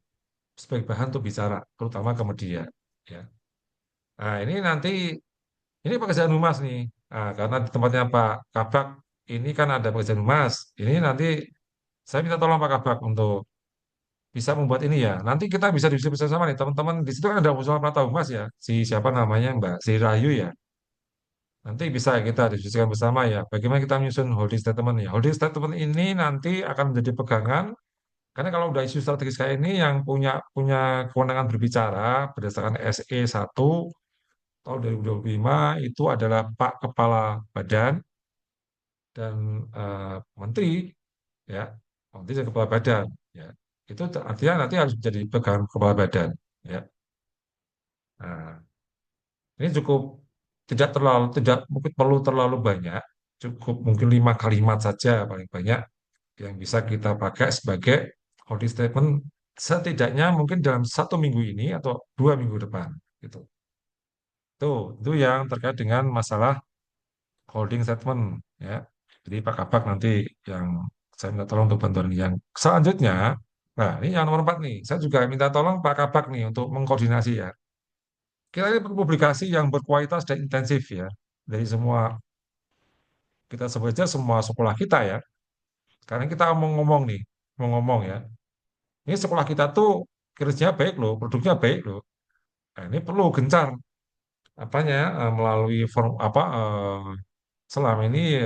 sebagai bahan untuk bicara, terutama ke media. Ya. Nah, ini nanti ini pekerjaan humas nih. Nah, karena di tempatnya Pak Kabak ini kan ada pekerjaan humas. Ini nanti saya minta tolong Pak Kabak untuk bisa membuat ini ya. Nanti kita bisa diskusi bersama nih teman-teman. Di situ kan ada unsur Prata Humas ya. Si siapa namanya Mbak Si Rahayu ya. Nanti bisa kita diskusikan bersama ya. Bagaimana kita menyusun holding statement ya. Holding statement ini nanti akan menjadi pegangan karena kalau udah isu strategis kayak ini yang punya punya kewenangan berbicara berdasarkan SE 1 tahun 2025 itu adalah Pak Kepala Badan dan Menteri ya, Menteri dan Kepala Badan ya. Itu artinya nanti harus menjadi pegangan Kepala Badan ya. Nah, ini cukup tidak mungkin perlu terlalu banyak, cukup mungkin 5 kalimat saja paling banyak yang bisa kita pakai sebagai holding statement setidaknya mungkin dalam 1 minggu ini atau 2 minggu depan gitu. Itu yang terkait dengan masalah holding statement ya. Jadi Pak Kabak nanti yang saya minta tolong untuk bantuan yang selanjutnya. Nah, ini yang nomor 4 nih. Saya juga minta tolong Pak Kabak nih untuk mengkoordinasi ya. Kita ini perlu publikasi yang berkualitas dan intensif ya. Dari semua kita sebut aja semua sekolah kita ya. Sekarang kita mau ngomong nih, mau ngomong ya. Ini sekolah kita tuh kinerjanya baik loh, produknya baik loh. Nah, ini perlu gencar apanya melalui form apa selama ini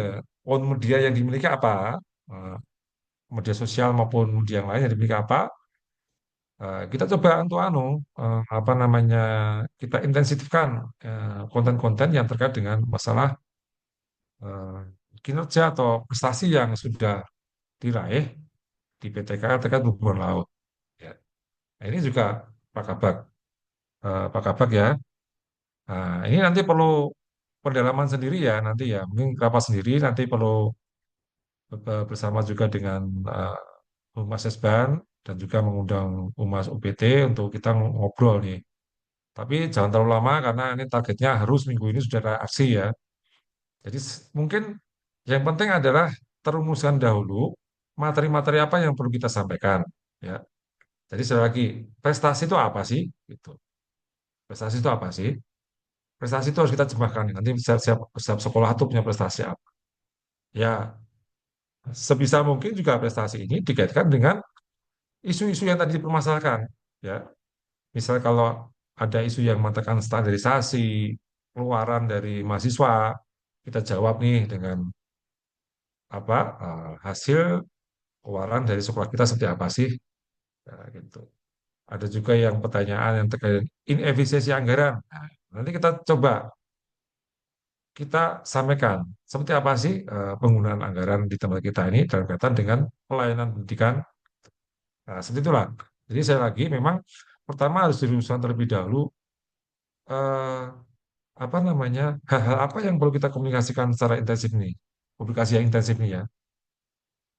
on media yang dimiliki apa, eh, media sosial maupun media yang lain yang dimiliki apa, kita coba untuk apa namanya kita intensifkan konten-konten yang terkait dengan masalah eh, kinerja atau prestasi yang sudah diraih di PTK terkait hubungan laut. Ya. Nah, ini juga Pak Kabak, Pak Kabak ya. Nah, ini nanti perlu pendalaman sendiri ya nanti ya, mungkin rapat sendiri nanti perlu bersama juga dengan Humas Esban dan juga mengundang Humas UPT untuk kita ngobrol nih. Tapi jangan terlalu lama karena ini targetnya harus minggu ini sudah ada aksi ya. Jadi mungkin yang penting adalah terumuskan dahulu materi-materi apa yang perlu kita sampaikan ya. Jadi sekali lagi, prestasi itu apa sih? Gitu. Prestasi itu apa sih? Prestasi itu harus kita jemahkan. Nanti setiap sekolah itu punya prestasi apa. Ya, sebisa mungkin juga prestasi ini dikaitkan dengan isu-isu yang tadi dipermasalahkan. Ya, misal kalau ada isu yang mengatakan standarisasi, keluaran dari mahasiswa, kita jawab nih dengan apa hasil keluaran dari sekolah kita seperti apa sih? Nah, gitu. Ada juga yang pertanyaan yang terkait inefisiensi anggaran. Nah, nanti kita coba kita sampaikan seperti apa sih penggunaan anggaran di tempat kita ini dalam kaitan dengan pelayanan pendidikan. Nah, seperti itulah. Jadi saya lagi memang pertama harus dirumuskan terlebih dahulu eh, apa namanya hal-hal apa yang perlu kita komunikasikan secara intensif nih, publikasi yang intensif nih ya.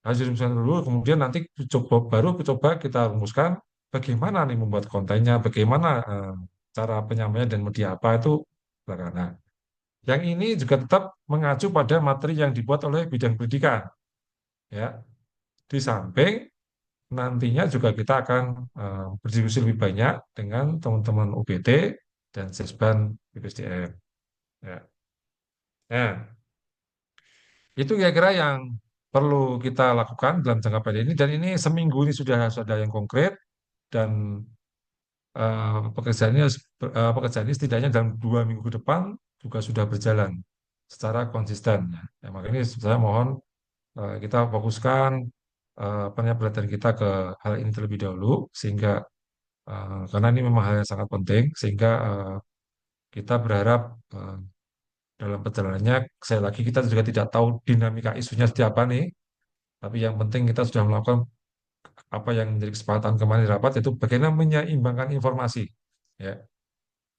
Harus dirumuskan dulu, kemudian nanti baru coba kita rumuskan bagaimana nih membuat kontennya, bagaimana cara penyampaian dan media apa itu belakangan. Yang ini juga tetap mengacu pada materi yang dibuat oleh bidang pendidikan. Ya, di samping nantinya juga kita akan berdiskusi lebih banyak dengan teman-teman UPT dan Sisban BPSDM. Ya. Nah, itu kira-kira yang perlu kita lakukan dalam jangka pendek ini, dan ini seminggu ini sudah ada yang konkret, dan pekerjaan ini setidaknya dalam 2 minggu ke depan juga sudah berjalan secara konsisten. Ya, makanya saya mohon kita fokuskan perhatian kita ke hal ini terlebih dahulu, sehingga karena ini memang hal yang sangat penting, sehingga kita berharap dalam perjalanannya, saya lagi kita juga tidak tahu dinamika isunya seperti apa nih, tapi yang penting kita sudah melakukan apa yang menjadi kesepakatan kemarin di rapat, yaitu bagaimana menyeimbangkan informasi. Ya,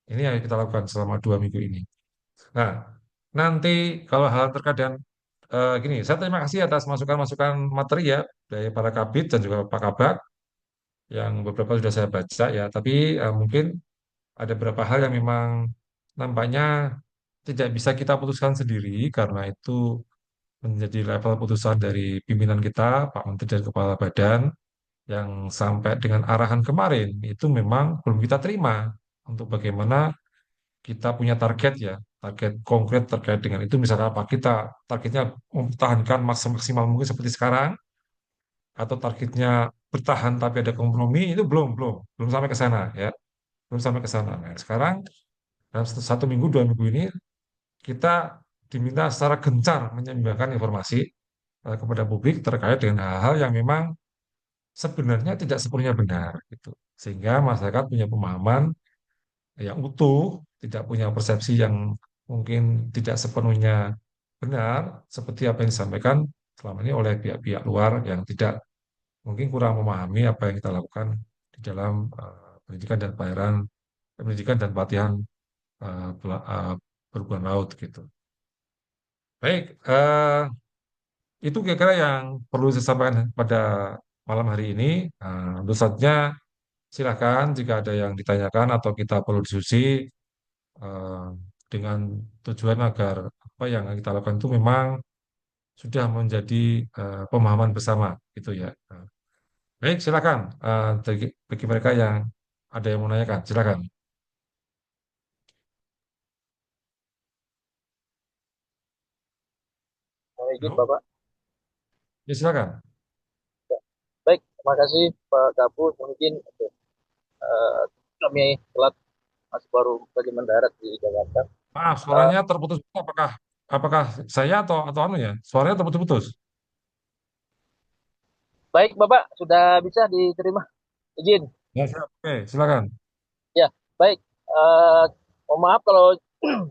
ini yang kita lakukan selama 2 minggu ini. Nah, nanti kalau hal terkait dengan gini, saya terima kasih atas masukan-masukan materi ya dari para kabit dan juga Pak Kabak, yang beberapa sudah saya baca ya. Tapi mungkin ada beberapa hal yang memang nampaknya tidak bisa kita putuskan sendiri, karena itu menjadi level putusan dari pimpinan kita, Pak Menteri dan Kepala Badan, yang sampai dengan arahan kemarin itu memang belum kita terima untuk bagaimana kita punya target ya, target konkret terkait dengan itu. Misalnya apa, kita targetnya mempertahankan maksimal mungkin seperti sekarang, atau targetnya bertahan tapi ada kompromi, itu belum belum belum sampai ke sana ya, belum sampai ke sana. Nah, sekarang dalam 1 minggu 2 minggu ini kita diminta secara gencar menyeimbangkan informasi kepada publik terkait dengan hal-hal yang memang sebenarnya tidak sepenuhnya benar gitu, sehingga masyarakat punya pemahaman yang utuh, tidak punya persepsi yang mungkin tidak sepenuhnya benar seperti apa yang disampaikan selama ini oleh pihak-pihak luar yang tidak, mungkin kurang memahami apa yang kita lakukan di dalam pendidikan dan pelayaran, pendidikan dan pelatihan perhubungan laut gitu. Baik, itu kira-kira yang perlu saya sampaikan pada malam hari ini. Tentu saja silakan jika ada yang ditanyakan atau kita perlu diskusi, eh, dengan tujuan agar apa yang kita lakukan itu memang sudah menjadi pemahaman bersama gitu ya. Baik, silakan. Bagi mereka yang ada yang mau menanyakan, silakan. Mohon izin Halo? Bapak. Ya, silakan. Baik, terima kasih Pak Kapus. Mungkin eh, kami telat masih baru saja mendarat di Jakarta. Maaf, Eh, suaranya terputus. Apakah apakah saya atau anu ya? Suaranya terputus-putus. Baik Bapak, sudah bisa diterima izin. Ya, siap. Oke, silakan. Ya, baik. Eh, Mohon maaf kalau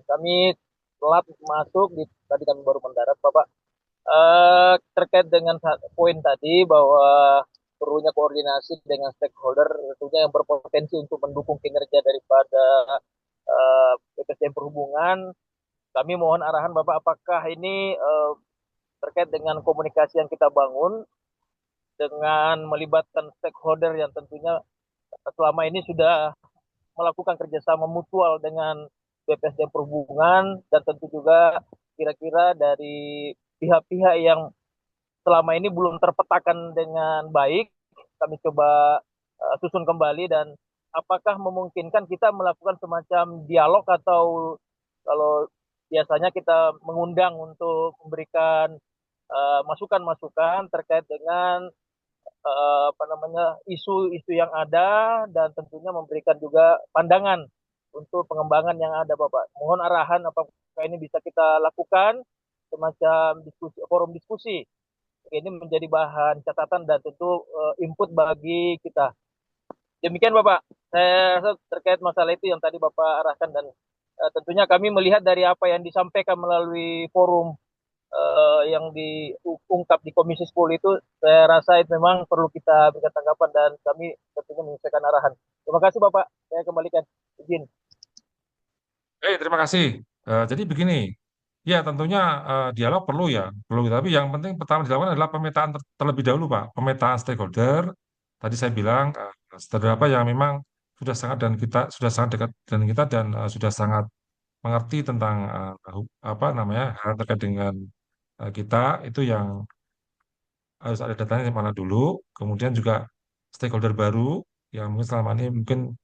kami telat masuk tadi kami baru mendarat Bapak. Terkait dengan poin tadi bahwa perlunya koordinasi dengan stakeholder tentunya yang berpotensi untuk mendukung kinerja daripada BPSDM Perhubungan, kami mohon arahan Bapak apakah ini terkait dengan komunikasi yang kita bangun dengan melibatkan stakeholder yang tentunya selama ini sudah melakukan kerjasama mutual dengan BPSDM Perhubungan, dan tentu juga kira-kira dari pihak-pihak yang selama ini belum terpetakan dengan baik, kami coba susun kembali, dan apakah memungkinkan kita melakukan semacam dialog, atau kalau biasanya kita mengundang untuk memberikan masukan-masukan terkait dengan apa namanya isu-isu yang ada, dan tentunya memberikan juga pandangan untuk pengembangan yang ada Bapak. Mohon arahan apakah ini bisa kita lakukan semacam diskusi, forum diskusi. Ini menjadi bahan catatan dan tentu input bagi kita. Demikian Bapak, saya rasa terkait masalah itu yang tadi Bapak arahkan, dan tentunya kami melihat dari apa yang disampaikan melalui forum yang diungkap di Komisi 10 itu, saya rasa itu memang perlu kita berikan tanggapan, dan kami tentunya menyesuaikan arahan. Terima kasih Bapak, saya kembalikan izin. Terima kasih. Jadi begini, ya tentunya dialog perlu ya, perlu. Tapi yang penting pertama dilakukan adalah pemetaan terlebih dahulu, Pak. Pemetaan stakeholder. Tadi saya bilang beberapa yang memang sudah sangat dan kita sudah sangat dekat dengan kita, dan sudah sangat mengerti tentang apa namanya hal terkait dengan kita, itu yang harus ada datanya di mana dulu. Kemudian juga stakeholder baru yang mungkin selama ini mungkin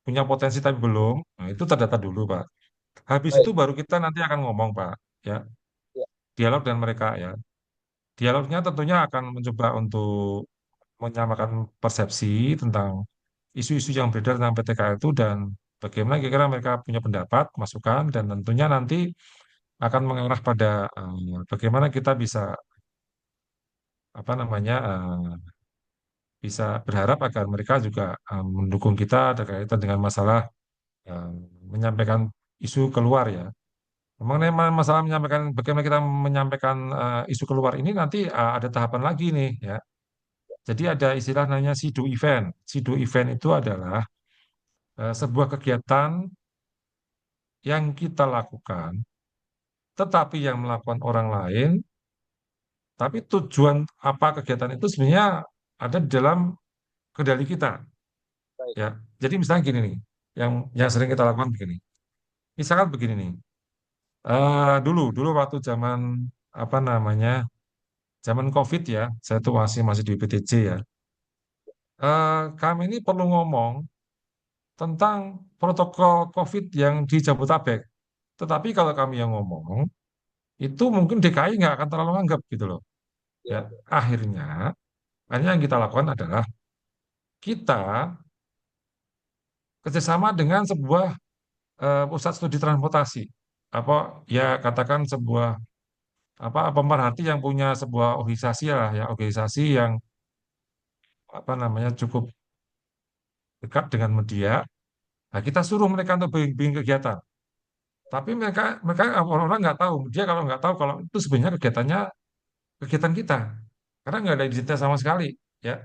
punya potensi tapi belum, nah, itu terdata dulu, Pak. Habis itu Baik. baru kita nanti akan ngomong, Pak. Ya, Ya. dialog dengan mereka ya. Dialognya tentunya akan mencoba untuk menyamakan persepsi tentang isu-isu yang beredar tentang PTKL itu dan bagaimana kira-kira mereka punya pendapat, masukan, dan tentunya nanti akan mengarah pada bagaimana kita bisa apa namanya bisa berharap agar mereka juga mendukung kita terkait dengan masalah eh, menyampaikan isu keluar ya. Mengenai masalah menyampaikan bagaimana kita menyampaikan isu keluar ini nanti ada tahapan lagi nih ya. Jadi ada istilah namanya SIDO event. SIDO event itu adalah sebuah kegiatan yang kita lakukan, tetapi yang melakukan orang lain, tapi tujuan apa kegiatan itu sebenarnya ada di dalam kendali kita. Baik. Ya, jadi misalnya gini nih, yang sering kita lakukan begini. Misalkan begini nih, dulu dulu waktu zaman apa namanya zaman COVID ya, saya tuh masih di PTJ ya. Kami ini perlu ngomong tentang protokol COVID yang di Jabotabek. Tetapi kalau kami yang ngomong, itu mungkin DKI nggak akan terlalu anggap gitu loh. Ya. Ya, akhirnya, akhirnya yang kita lakukan adalah kita kerjasama dengan sebuah pusat studi transportasi. Apa ya katakan sebuah apa pemerhati yang punya sebuah organisasi lah ya, organisasi yang apa namanya cukup dekat dengan media. Nah, kita suruh mereka untuk bikin kegiatan. Tapi mereka mereka orang-orang nggak tahu. Dia kalau nggak tahu kalau itu sebenarnya kegiatannya kegiatan kita karena nggak ada izinnya sama sekali ya.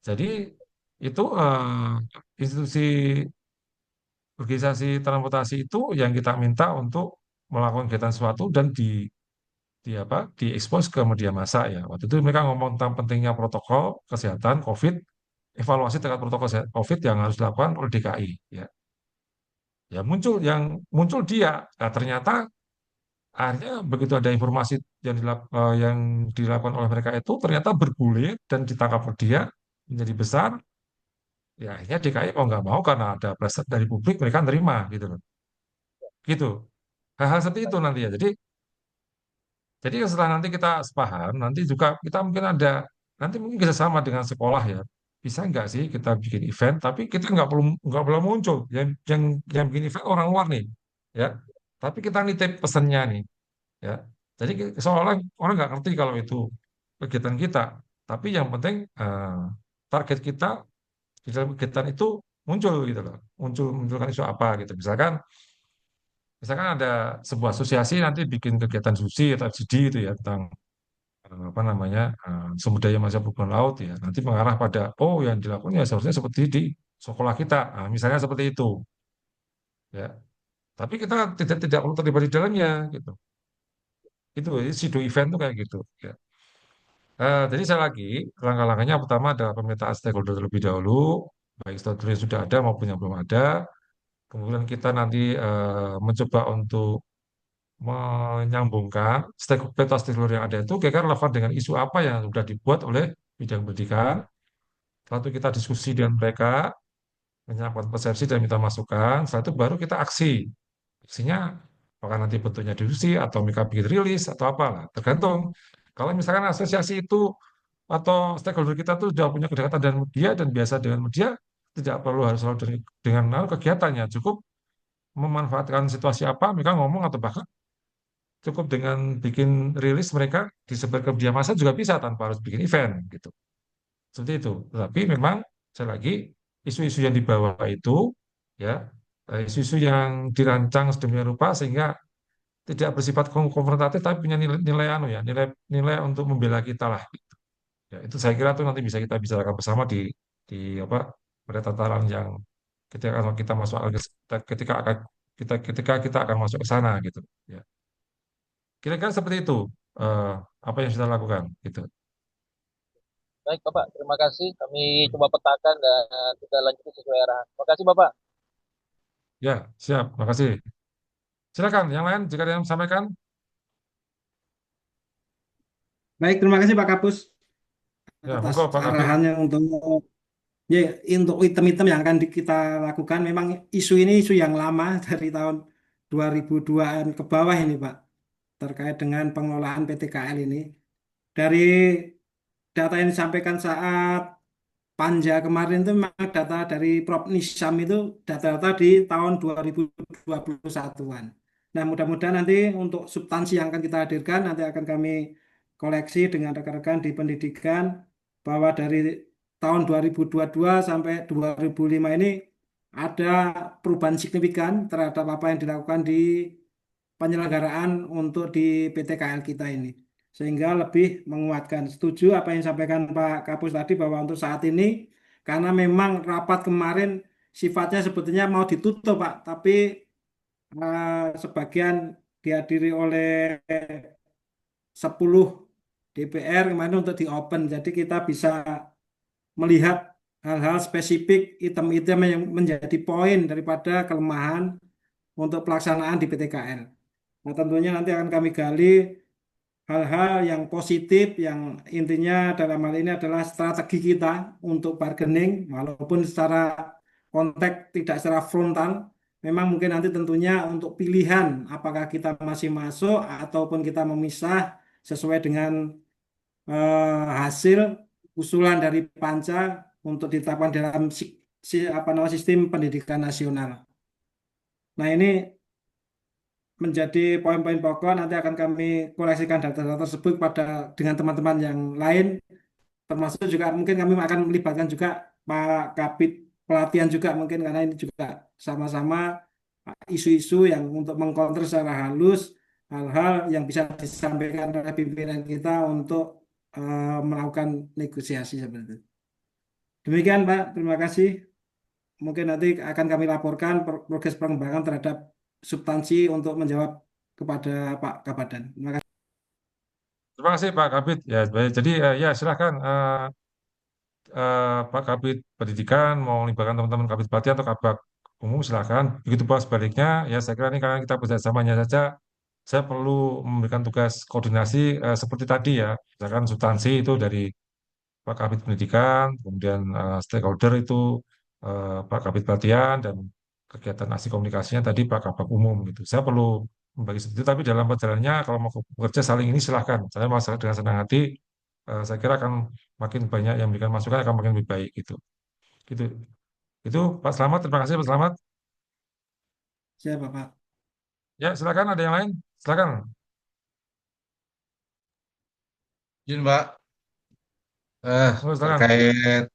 Jadi itu institusi organisasi transportasi itu yang kita minta untuk melakukan kegiatan sesuatu dan di apa diekspos ke media massa ya. Waktu itu mereka ngomong tentang pentingnya protokol kesehatan COVID, evaluasi terkait protokol COVID yang harus dilakukan oleh DKI ya. Ya muncul dia. Nah, ternyata akhirnya begitu ada informasi yang dilakukan oleh mereka itu ternyata bergulir dan ditangkap oleh dia menjadi besar. Ya akhirnya DKI mau nggak mau karena ada pressure dari publik mereka nerima gitu loh. Gitu. Hal-hal seperti itu nanti ya. Jadi setelah nanti kita sepaham, nanti juga kita mungkin nanti mungkin kita sama dengan sekolah ya. Bisa nggak sih kita bikin event, tapi kita nggak perlu muncul. Yang bikin event orang luar nih, ya. Tapi kita nitip pesannya nih, ya. Jadi seolah orang nggak ngerti kalau itu kegiatan kita. Tapi yang penting target kita di dalam kegiatan itu muncul gitu loh, munculkan isu apa gitu. Misalkan ada sebuah asosiasi nanti bikin kegiatan susi atau FGD itu ya tentang apa namanya sumber daya manusia perhubungan laut ya nanti mengarah pada oh yang dilakukan ya seharusnya seperti di sekolah kita. Nah, misalnya seperti itu ya tapi kita tidak perlu terlibat di dalamnya gitu itu sido event tuh kayak gitu ya. Jadi saya lagi langkah-langkahnya pertama adalah pemetaan stakeholder terlebih dahulu baik stakeholder yang sudah ada maupun yang belum ada kemudian kita nanti mencoba untuk menyambungkan stakeholder yang ada itu kira-kira relevan dengan isu apa yang sudah dibuat oleh bidang pendidikan. Lalu kita diskusi dengan mereka, menyiapkan persepsi dan minta masukan. Setelah itu baru kita aksi. Aksinya apakah nanti bentuknya diskusi atau mereka bikin rilis atau apalah. Tergantung. Kalau misalkan asosiasi itu atau stakeholder kita tuh sudah punya kedekatan dengan media dan biasa dengan media, tidak perlu harus selalu dengan kegiatannya. Cukup memanfaatkan situasi apa, mereka ngomong atau bahkan cukup dengan bikin rilis mereka disebar ke media massa juga bisa tanpa harus bikin event gitu. Seperti itu. Tetapi memang saya lagi isu-isu yang dibawa itu ya isu-isu yang dirancang sedemikian rupa sehingga tidak bersifat konfrontatif tapi punya nilai anu ya, nilai untuk membela kita lah. Gitu. Ya, itu saya kira tuh nanti bisa kita bicarakan bersama di apa pada tataran yang ketika kita masuk ketika kita akan masuk ke sana gitu. Ya. Kira-kira seperti itu eh, apa yang sudah lakukan gitu. Baik, Bapak. Terima kasih. Kami coba petakan dan kita lanjutkan sesuai arahan. Terima kasih, Bapak. Ya, siap. Makasih. Silakan, yang lain jika ada yang sampaikan. Baik, terima kasih Pak Kapus Ya, atas monggo Pak Kabit. arahannya untuk Ya, untuk item-item yang akan kita lakukan, memang isu ini isu yang lama dari tahun 2002-an ke bawah ini, Pak, terkait dengan pengelolaan PTKL ini. Dari data yang disampaikan saat Panja kemarin itu memang data dari Prof. Nizam itu data-data di tahun 2021-an. Nah, mudah-mudahan nanti untuk substansi yang akan kita hadirkan nanti akan kami koleksi dengan rekan-rekan di pendidikan bahwa dari tahun 2022 sampai 2005 ini ada perubahan signifikan terhadap apa yang dilakukan di penyelenggaraan untuk di PTKL kita ini. Sehingga lebih menguatkan. Setuju apa yang disampaikan Pak Kapus tadi bahwa untuk saat ini, karena memang rapat kemarin sifatnya sebetulnya mau ditutup Pak, tapi sebagian dihadiri oleh 10 DPR kemarin untuk di open. Jadi kita bisa melihat hal-hal spesifik item-item yang menjadi poin daripada kelemahan untuk pelaksanaan di PTKL. Nah, tentunya nanti akan kami gali hal-hal yang positif yang intinya dalam hal ini adalah strategi kita untuk bargaining walaupun secara konteks tidak secara frontal. Memang mungkin nanti tentunya untuk pilihan apakah kita masih masuk ataupun kita memisah sesuai dengan hasil usulan dari Panca untuk ditetapkan dalam apa namanya sistem pendidikan nasional. Nah, ini menjadi poin-poin pokok. Nanti akan kami koleksikan data-data tersebut pada dengan teman-teman yang lain, termasuk juga mungkin kami akan melibatkan juga Pak Kabit pelatihan juga mungkin karena ini juga sama-sama isu-isu yang untuk mengkonter secara halus hal-hal yang bisa disampaikan oleh pimpinan kita untuk melakukan negosiasi seperti itu. Demikian Pak, terima kasih. Mungkin nanti akan kami laporkan progres pengembangan terhadap substansi untuk menjawab kepada Pak Kabadan. Terima kasih. Terima kasih Pak Kabit. Ya, baik. Jadi ya silakan Pak Kabit Pendidikan mau melibatkan teman-teman Kabit Pelatihan atau Kabak Umum silakan. Begitu pula sebaliknya, ya saya kira ini karena kita bekerjasamanya saja, saya perlu memberikan tugas koordinasi seperti tadi ya, misalkan substansi itu dari Pak Kabit Pendidikan, kemudian stakeholder itu Pak Kabit Pelatihan dan kegiatan asli komunikasinya tadi Pak Kabak Umum gitu. Saya perlu membagi seperti itu, tapi dalam perjalanannya kalau mau bekerja saling ini silahkan. Saya masalah dengan senang hati, saya kira akan makin banyak yang memberikan masukan akan makin lebih baik gitu. Gitu. Itu Pak Selamat, terima kasih Pak Selamat. Siap, Bapak. Ya, silakan ada yang lain. Silakan. Izin, Pak. Oh, silakan. Terkait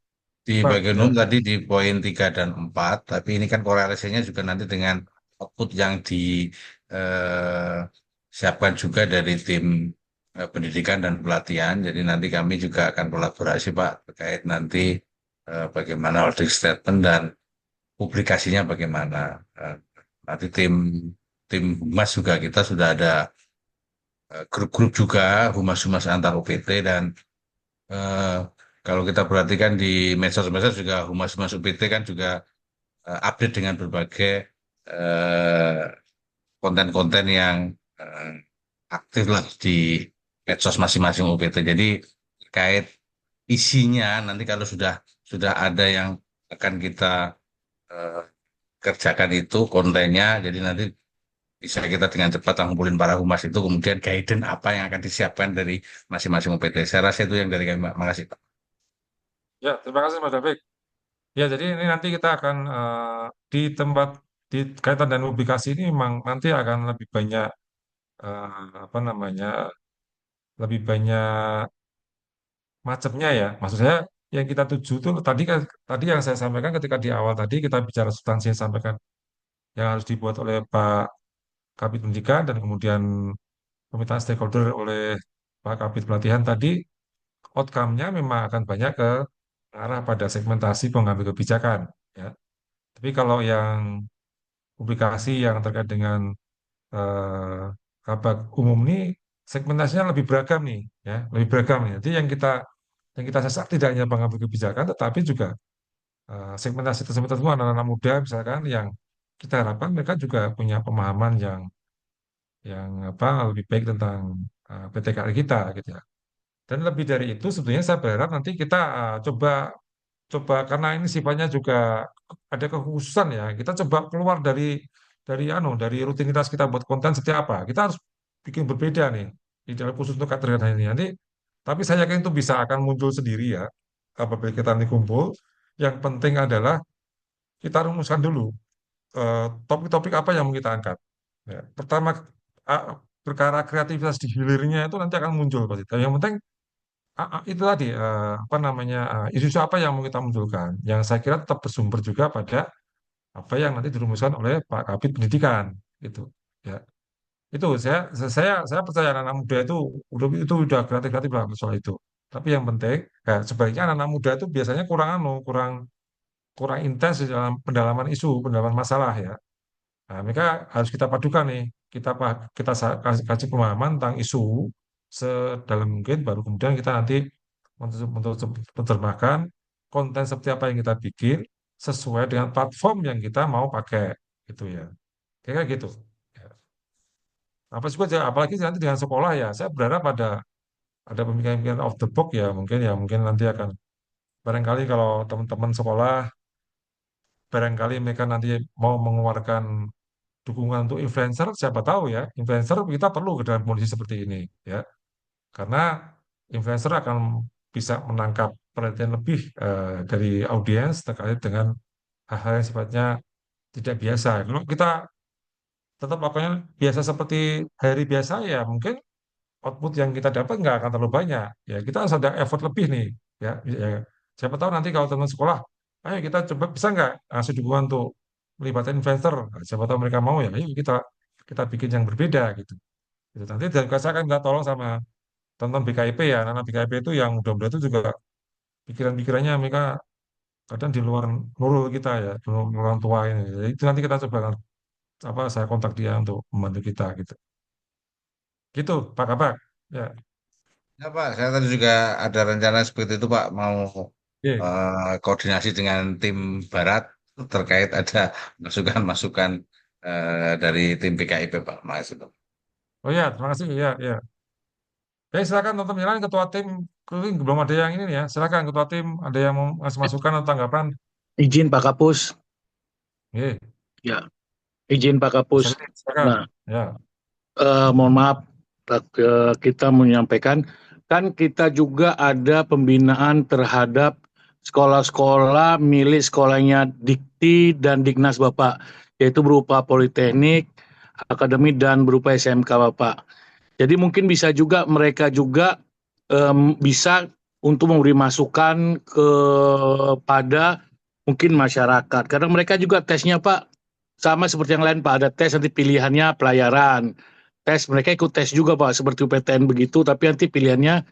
di Pak, bagian umum ya. tadi di poin 3 dan 4, tapi ini kan korelasinya juga nanti dengan output yang disiapkan juga dari tim pendidikan dan pelatihan. Jadi nanti kami juga akan kolaborasi, Pak, terkait nanti bagaimana holding statement dan publikasinya bagaimana. Eh, Nanti tim tim humas juga kita sudah ada grup-grup juga humas-humas antar UPT dan eh, kalau kita perhatikan di medsos-medsos juga humas-humas UPT kan juga update dengan berbagai eh, konten-konten yang eh, aktif lah di medsos masing-masing UPT. Jadi terkait isinya nanti kalau sudah ada yang akan kita eh, kerjakan itu kontennya, jadi nanti bisa kita dengan cepat ngumpulin para humas itu kemudian guidance apa yang akan disiapkan dari masing-masing UPT. Saya rasa itu yang dari kami, Pak. Makasih, Pak. Ya, terima kasih Mas David. Ya, jadi ini nanti kita akan di tempat di kaitan dan publikasi ini memang nanti akan lebih banyak apa namanya lebih banyak macamnya ya. Maksud saya yang kita tuju itu tadi yang saya sampaikan ketika di awal tadi kita bicara substansi yang sampaikan yang harus dibuat oleh Pak Kabit Pendidikan dan kemudian pemetaan stakeholder oleh Pak Kabit Pelatihan tadi outcome-nya memang akan banyak ke arah pada segmentasi pengambil kebijakan ya. Tapi kalau yang publikasi yang terkait dengan eh, kabar umum ini segmentasinya lebih beragam nih, ya, lebih beragam nih. Jadi yang kita sasar tidak hanya pengambil kebijakan, tetapi juga segmentasi tersebut tentu anak-anak muda misalkan yang kita harapkan mereka juga punya pemahaman yang apa lebih baik tentang PTKR kita gitu ya. Dan lebih dari itu sebetulnya saya berharap nanti kita coba coba karena ini sifatnya juga ada kekhususan ya. Kita coba keluar dari rutinitas kita buat konten seperti apa. Kita harus bikin berbeda nih di dalam khusus untuk kategori ini. Nanti, tapi saya yakin itu bisa akan muncul sendiri ya apabila kita nanti kumpul. Yang penting adalah kita rumuskan dulu topik-topik apa yang mau kita angkat. Ya, pertama ah, perkara kreativitas di hilirnya itu nanti akan muncul pasti. Tapi yang penting itu tadi apa namanya isu-isu apa yang mau kita munculkan. Yang saya kira tetap bersumber juga pada apa yang nanti dirumuskan oleh Pak Kabid Pendidikan gitu. Ya, itu saya percaya anak-anak muda itu udah kreatif-kreatif lah soal itu. Tapi yang penting sebaiknya anak-anak muda itu biasanya kurang kurang intens di dalam pendalaman masalah ya. Nah, mereka harus kita padukan nih. Kasih pemahaman tentang isu sedalam mungkin, baru kemudian kita nanti menerjemahkan konten seperti apa yang kita bikin sesuai dengan platform yang kita mau pakai, gitu ya. Kayak gitu. Ya. Apalagi nanti dengan sekolah ya, saya berharap ada pemikiran-pemikiran of the box ya mungkin nanti akan barangkali kalau teman-teman sekolah barangkali mereka nanti mau mengeluarkan dukungan untuk influencer, siapa tahu ya, influencer kita perlu ke dalam kondisi seperti ini, ya, karena influencer akan bisa menangkap perhatian lebih dari audiens terkait dengan hal-hal yang sifatnya tidak biasa. Kalau kita tetap lakukannya biasa seperti hari biasa ya, mungkin output yang kita dapat nggak akan terlalu banyak. Ya, kita harus ada effort lebih nih, ya, ya. Siapa tahu nanti kalau teman sekolah, ayo kita coba bisa nggak ngasih dukungan untuk melibatkan influencer. Nah, siapa tahu mereka mau ya, ayo kita kita bikin yang berbeda gitu. Gitu. Nanti dan saya akan minta tolong sama teman BKIP ya, anak BKIP itu yang muda-muda itu juga pikiran-pikirannya mereka kadang di luar nurul kita ya, di luar orang tua ini. Jadi itu nanti kita coba saya kontak dia untuk membantu kita gitu. Gitu, Pak Kabak. Ya, Ya Pak, saya tadi juga ada rencana seperti itu Pak, mau oke. koordinasi dengan tim Barat terkait ada masukan-masukan dari tim PKIP Pak. Makasih Pak. Oh ya, terima kasih. Ya, ya. Silakan Tonton Milan, ketua tim. Belum ada yang ini nih ya. Silakan ketua tim, ada yang mau ngasih masukan atau tanggapan? Izin Pak Kapus. Oke, Ya, izin Pak Kapus. silakan. Nah, Ya, mohon maaf, kita menyampaikan, kan kita juga ada pembinaan terhadap sekolah-sekolah milik sekolahnya Dikti dan Dignas Bapak, yaitu berupa Politeknik, Akademi, dan berupa SMK Bapak. Jadi mungkin bisa juga mereka juga bisa untuk memberi masukan kepada mungkin masyarakat. Karena mereka juga tesnya Pak sama seperti yang lain Pak, ada tes nanti pilihannya pelayaran. Tes mereka ikut tes juga Pak seperti UPTN begitu, tapi nanti pilihannya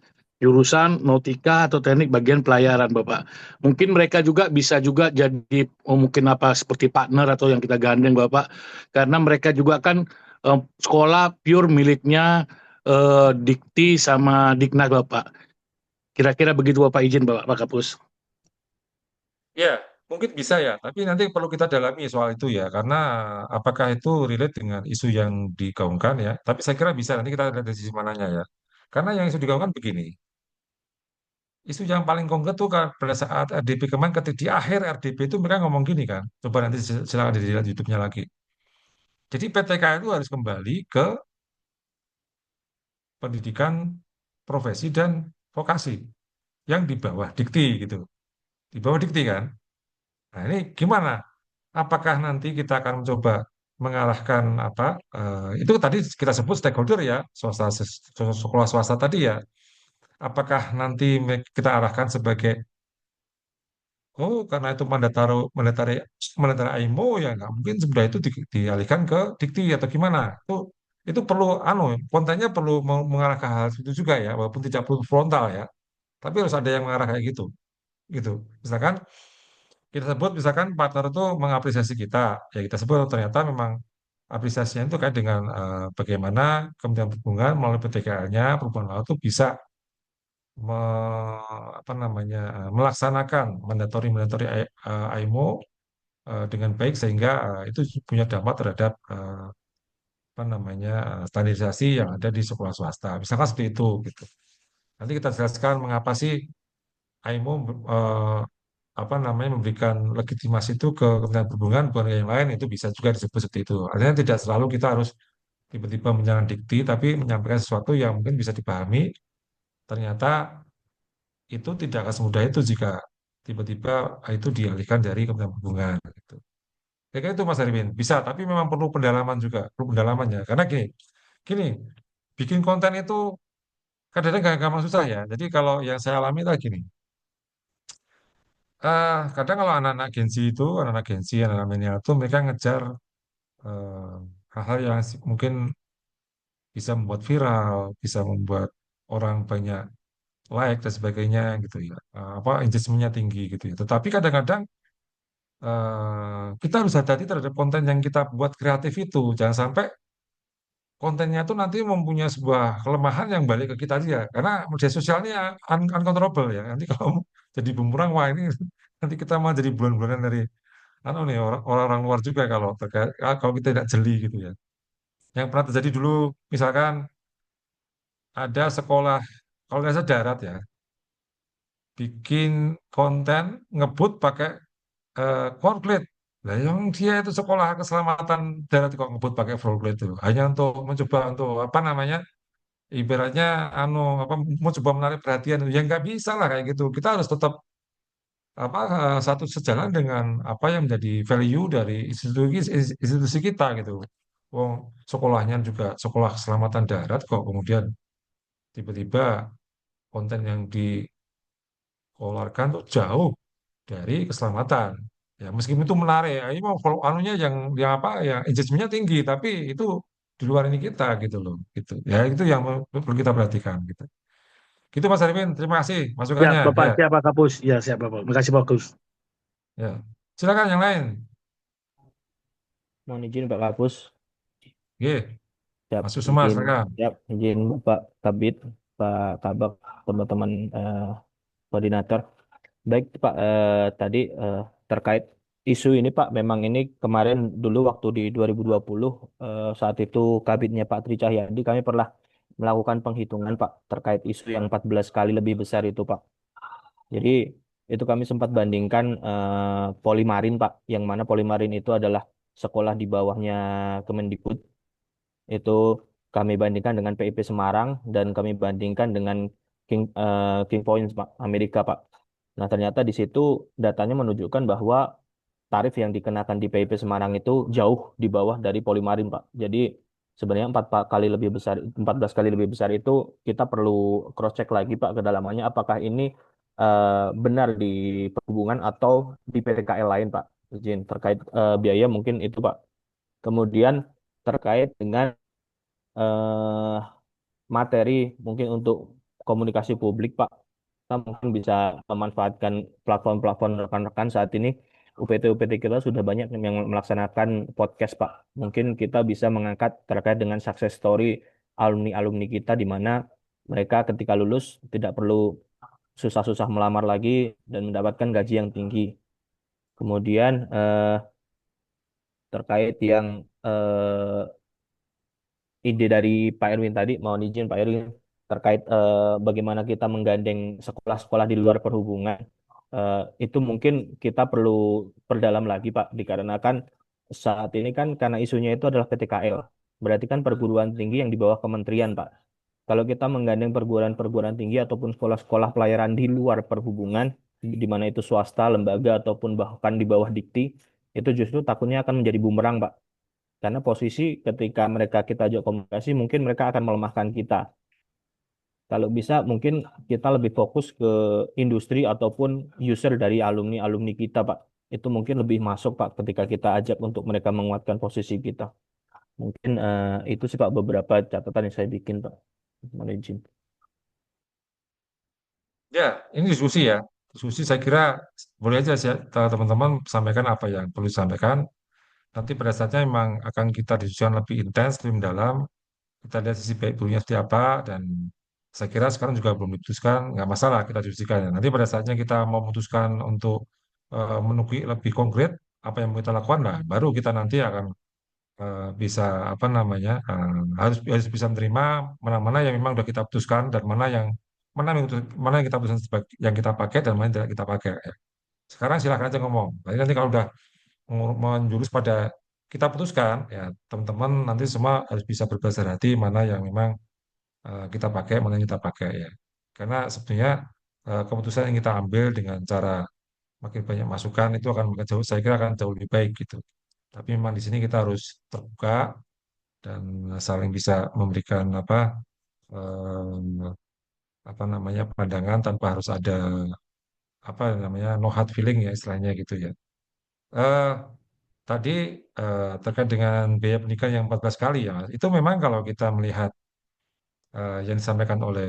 jurusan nautika atau teknik bagian pelayaran Bapak. Mungkin mereka juga bisa juga jadi mungkin apa seperti partner atau yang kita gandeng Bapak, karena mereka juga kan sekolah pure miliknya Dikti sama Dignas Bapak. Kira-kira begitu Bapak, izin Bapak Pak Kapus. ya, mungkin bisa ya. Tapi nanti perlu kita dalami soal itu ya, karena apakah itu relate dengan isu yang digaungkan ya. Tapi saya kira bisa. Nanti kita lihat dari sisi mananya ya. Karena yang isu digaungkan begini. Isu yang paling konkret tuh pada saat RDP kemarin, ketika di akhir RDP itu mereka ngomong gini kan. Coba nanti silakan dilihat YouTube-nya lagi. Jadi PTK itu harus kembali ke pendidikan profesi dan vokasi yang di bawah dikti gitu. Di bawah dikti kan. Nah, ini gimana? Apakah nanti kita akan mencoba mengalahkan apa? Itu tadi kita sebut stakeholder ya, sekolah swasta tadi ya. Apakah nanti kita arahkan sebagai karena itu mandatari AIMO ya nggak mungkin sebenarnya itu dialihkan ke dikti atau gimana? Itu perlu kontennya perlu mengarah ke hal itu juga ya, walaupun tidak perlu frontal ya. Tapi harus ada yang mengarah kayak gitu, gitu. Misalkan kita sebut misalkan partner itu mengapresiasi kita, ya kita sebut ternyata memang apresiasinya itu kait dengan bagaimana Kementerian Perhubungan melalui PTKL-nya Perhubungan Laut itu bisa apa namanya melaksanakan mandatori AIMO dengan baik sehingga itu punya dampak terhadap apa namanya standarisasi yang ada di sekolah swasta. Misalkan seperti itu gitu. Nanti kita jelaskan mengapa sih AIMO apa namanya memberikan legitimasi itu ke Kementerian Perhubungan bukan ke yang lain itu bisa juga disebut seperti itu. Artinya tidak selalu kita harus tiba-tiba menjalankan dikti, tapi menyampaikan sesuatu yang mungkin bisa dipahami. Ternyata itu tidak akan semudah itu jika tiba-tiba itu dialihkan dari Kementerian Perhubungan. Gitu. Kayak itu Mas Arifin, bisa, tapi memang perlu pendalaman juga, perlu pendalamannya. Karena gini, gini, bikin konten itu kadang-kadang gak gampang susah ya. Jadi kalau yang saya alami itu gini, kadang kalau anak-anak agensi, anak-anak milenial itu mereka ngejar eh, hal-hal yang mungkin bisa membuat viral, bisa membuat orang banyak like dan sebagainya gitu ya. Apa engagementnya tinggi gitu ya. Tetapi kadang-kadang kita harus hati-hati terhadap konten yang kita buat kreatif itu. Jangan sampai kontennya itu nanti mempunyai sebuah kelemahan yang balik ke kita aja. Karena media sosialnya uncontrollable ya. Nanti kalau jadi bumerang, wah ini nanti kita mau jadi bulan-bulanan dari nih orang-orang luar juga kalau terkait kalau kita tidak jeli gitu ya. Yang pernah terjadi dulu misalkan ada sekolah kalau nggak salah darat ya bikin konten ngebut pakai forklift. Nah, yang dia itu sekolah keselamatan darat kok ngebut pakai forklift itu hanya untuk mencoba untuk apa namanya ibaratnya apa mau coba menarik perhatian ya nggak bisa lah kayak gitu. Kita harus tetap apa satu sejalan dengan apa yang menjadi value dari institusi kita gitu. Wong sekolahnya juga sekolah keselamatan darat kok kemudian tiba-tiba konten yang dikeluarkan tuh jauh dari keselamatan. Ya meskipun itu menarik, ya, ini mau follow anunya yang apa ya engagementnya tinggi, tapi itu di luar ini kita gitu loh, gitu. Ya itu yang perlu kita perhatikan gitu. Gitu Mas Arifin, terima kasih Ya, masukannya. Bapak, Ya, siap Pak Kapus. Ya, siap Bapak. Makasih Pak Kapus. ya. Silakan yang lain. Mohon izin Pak Kapus, Oke, siap Mas Susuma, izin, silakan. siap izin Bapak Kabit, Pak Kabak, teman-teman koordinator. Baik Pak, tadi terkait isu ini Pak, memang ini kemarin dulu waktu di 2020 saat itu Kabitnya Pak Tri Cahyadi kami pernah melakukan penghitungan Pak terkait isu yang 14 kali lebih besar itu Pak. Jadi itu kami sempat bandingkan Polimarin Pak, yang mana Polimarin itu adalah sekolah di bawahnya Kemendikbud. Itu kami bandingkan dengan PIP Semarang dan kami bandingkan dengan King Points Pak, Amerika Pak. Nah, ternyata di situ datanya menunjukkan bahwa tarif yang dikenakan di PIP Semarang itu jauh di bawah dari Polimarin Pak. Jadi sebenarnya 4 kali lebih besar, 14 kali lebih besar itu kita perlu cross check lagi Pak kedalamannya apakah ini benar di perhubungan atau di PTKL lain Pak. Izin terkait biaya mungkin itu Pak. Kemudian terkait dengan eh, materi mungkin untuk komunikasi publik, Pak. Kita mungkin bisa memanfaatkan platform-platform rekan-rekan saat ini. UPT-UPT kita sudah banyak yang melaksanakan podcast, Pak. Mungkin kita bisa mengangkat terkait dengan success story alumni-alumni kita di mana mereka ketika lulus tidak perlu susah-susah melamar lagi dan mendapatkan gaji yang tinggi. Kemudian terkait yang ide dari Pak Erwin tadi, mohon izin Pak Erwin, terkait bagaimana kita menggandeng sekolah-sekolah di luar perhubungan. Itu mungkin kita perlu perdalam lagi, Pak, dikarenakan saat ini kan karena isunya itu adalah PTKL. Berarti kan perguruan tinggi yang di bawah kementerian, Pak. Kalau kita menggandeng perguruan-perguruan tinggi ataupun sekolah-sekolah pelayaran di luar perhubungan, di mana itu swasta, lembaga, ataupun bahkan di bawah dikti, itu justru takutnya akan menjadi bumerang, Pak. Karena posisi ketika mereka kita ajak komunikasi, mungkin mereka akan melemahkan kita. Kalau bisa, mungkin kita lebih fokus ke industri ataupun user dari alumni-alumni kita, Pak. Itu mungkin lebih masuk, Pak, ketika kita ajak untuk mereka menguatkan posisi kita. Mungkin itu sih, Pak, beberapa catatan yang saya bikin, Pak. Mohon izin. Ya, ini diskusi ya. Diskusi saya kira boleh aja sih teman-teman sampaikan apa yang perlu disampaikan. Nanti pada saatnya memang akan kita diskusikan lebih intens, lebih mendalam. Kita lihat sisi baik buruknya seperti apa dan saya kira sekarang juga belum diputuskan, nggak masalah kita diskusikan ya. Nanti pada saatnya kita mau memutuskan untuk menukik lebih konkret apa yang mau kita lakukan, nah baru kita nanti akan bisa apa namanya harus harus bisa menerima mana-mana yang memang sudah kita putuskan dan mana yang kita putuskan yang kita pakai dan mana yang tidak kita pakai. Ya. Sekarang silakan aja ngomong. Nanti kalau udah menjurus pada kita putuskan, ya teman-teman nanti semua harus bisa berbesar hati mana yang memang kita pakai, mana yang kita pakai ya. Karena sebenarnya keputusan yang kita ambil dengan cara makin banyak masukan itu akan jauh, saya kira akan jauh lebih baik gitu. Tapi memang di sini kita harus terbuka dan saling bisa memberikan eh, apa namanya pandangan tanpa harus ada apa namanya no hard feeling ya istilahnya gitu ya. Eh Tadi terkait dengan biaya pendidikan yang 14 kali ya, Mas. Itu memang kalau kita melihat yang disampaikan oleh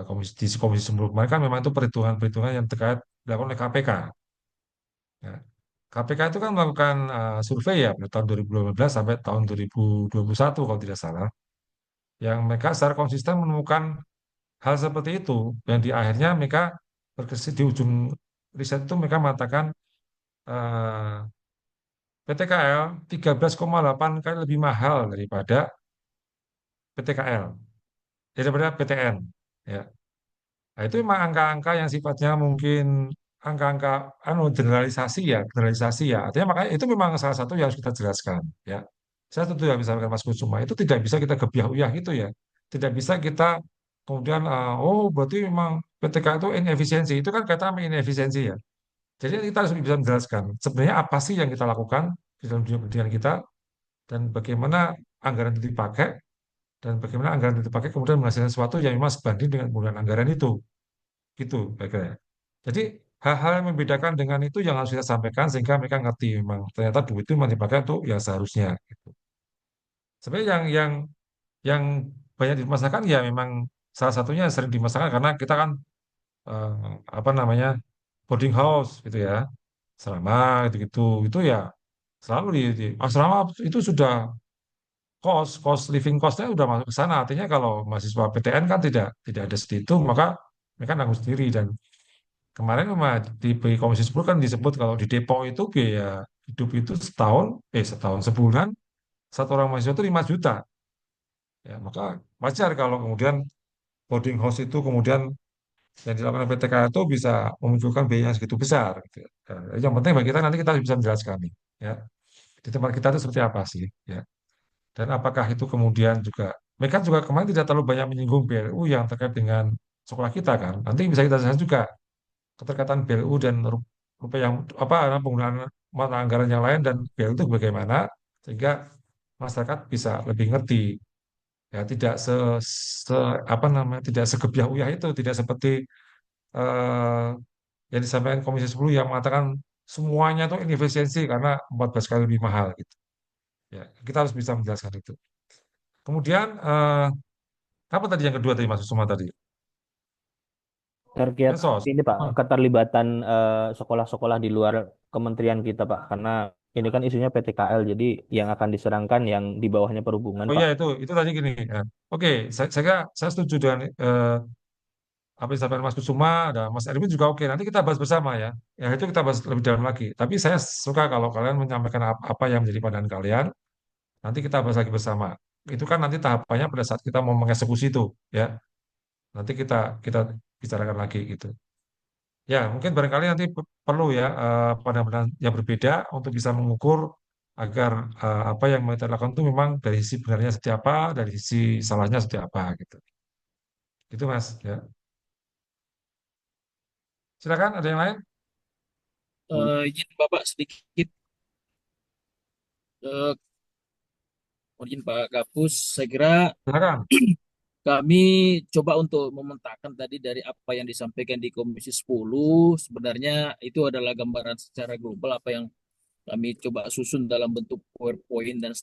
komisi sebelum kemarin kan memang itu perhitungan-perhitungan yang terkait dilakukan oleh KPK. Ya. KPK itu kan melakukan survei ya pada tahun 2015 sampai tahun 2021 kalau tidak salah, yang mereka secara konsisten menemukan hal seperti itu, yang di akhirnya mereka berkesit di ujung riset itu mereka mengatakan eh, PTKL 13,8 kali lebih mahal daripada PTKL, daripada PTN. Ya. Nah, itu memang angka-angka yang sifatnya mungkin angka-angka generalisasi ya, generalisasi ya. Artinya makanya itu memang salah satu yang harus kita jelaskan ya. Saya tentu yang misalkan Mas Kusuma itu tidak bisa kita gebiah-uyah gitu ya. Tidak bisa kita kemudian oh berarti memang PTK itu inefisiensi. Itu kan kata inefisiensi ya. Jadi kita harus bisa menjelaskan sebenarnya apa sih yang kita lakukan di dalam dunia pendidikan kita dan bagaimana anggaran itu dipakai dan bagaimana anggaran itu dipakai kemudian menghasilkan sesuatu yang memang sebanding dengan penggunaan anggaran itu gitu kira-kira. Jadi hal-hal yang membedakan dengan itu yang harus kita sampaikan sehingga mereka ngerti memang ternyata duit itu memang dipakai untuk yang seharusnya gitu. Sebenarnya yang banyak dimasalahkan ya memang salah satunya sering dimasalahkan karena kita kan eh, apa namanya boarding house gitu ya, selama gitu-gitu itu ya selalu di asrama itu sudah cost living costnya udah masuk ke sana. Artinya kalau mahasiswa PTN kan tidak ada situ, maka mereka nanggung sendiri. Dan kemarin memang di Komisi 10 kan disebut kalau di Depok itu biaya hidup itu setahun sebulan satu orang mahasiswa itu 5 juta. Ya, maka wajar kalau kemudian boarding house itu kemudian yang dilakukan PTK itu bisa memunculkan biaya yang segitu besar. Gitu ya. Yang penting bagi kita nanti kita bisa menjelaskan nih, ya di tempat kita itu seperti apa sih, ya. Dan apakah itu kemudian juga mereka juga kemarin tidak terlalu banyak menyinggung BLU yang terkait dengan sekolah kita kan. Nanti bisa kita jelaskan juga keterkaitan BLU dan rupiah yang apa penggunaan mata anggaran yang lain dan BLU itu bagaimana sehingga masyarakat bisa lebih ngerti ya tidak se apa namanya tidak segebiah uyah itu tidak seperti eh, yang disampaikan Komisi 10 yang mengatakan semuanya itu inefisiensi karena 14 kali lebih mahal gitu. Ya, kita harus bisa menjelaskan itu. Kemudian apa tadi yang kedua tadi Mas Suma tadi? Terkait Mensos. ini Pak, Oh, keterlibatan sekolah-sekolah di luar kementerian kita Pak, karena ini kan isunya PTKL, jadi yang akan diserangkan yang di bawahnya perhubungan oh Pak. iya itu tadi gini ya. Oke, saya setuju dengan apa yang disampaikan Mas Kusuma dan Mas Erwin juga oke. Nanti kita bahas bersama ya. Ya itu kita bahas lebih dalam lagi. Tapi saya suka kalau kalian menyampaikan apa yang menjadi pandangan kalian. Nanti kita bahas lagi bersama. Itu kan nanti tahapannya pada saat kita mau mengeksekusi itu ya. Nanti kita bicarakan lagi gitu. Ya, mungkin barangkali nanti perlu ya pandangan yang berbeda untuk bisa mengukur agar apa yang mau kita lakukan itu memang dari sisi benarnya seperti apa, dari sisi salahnya seperti apa gitu. Gitu Mas ya. Silakan ada yang lain? Izin Bapak sedikit, eh, izin Pak Gapus, saya kira Silakan. kami coba untuk memetakan tadi dari apa yang disampaikan di Komisi 10, sebenarnya itu adalah gambaran secara global apa yang kami coba susun dalam bentuk PowerPoint dan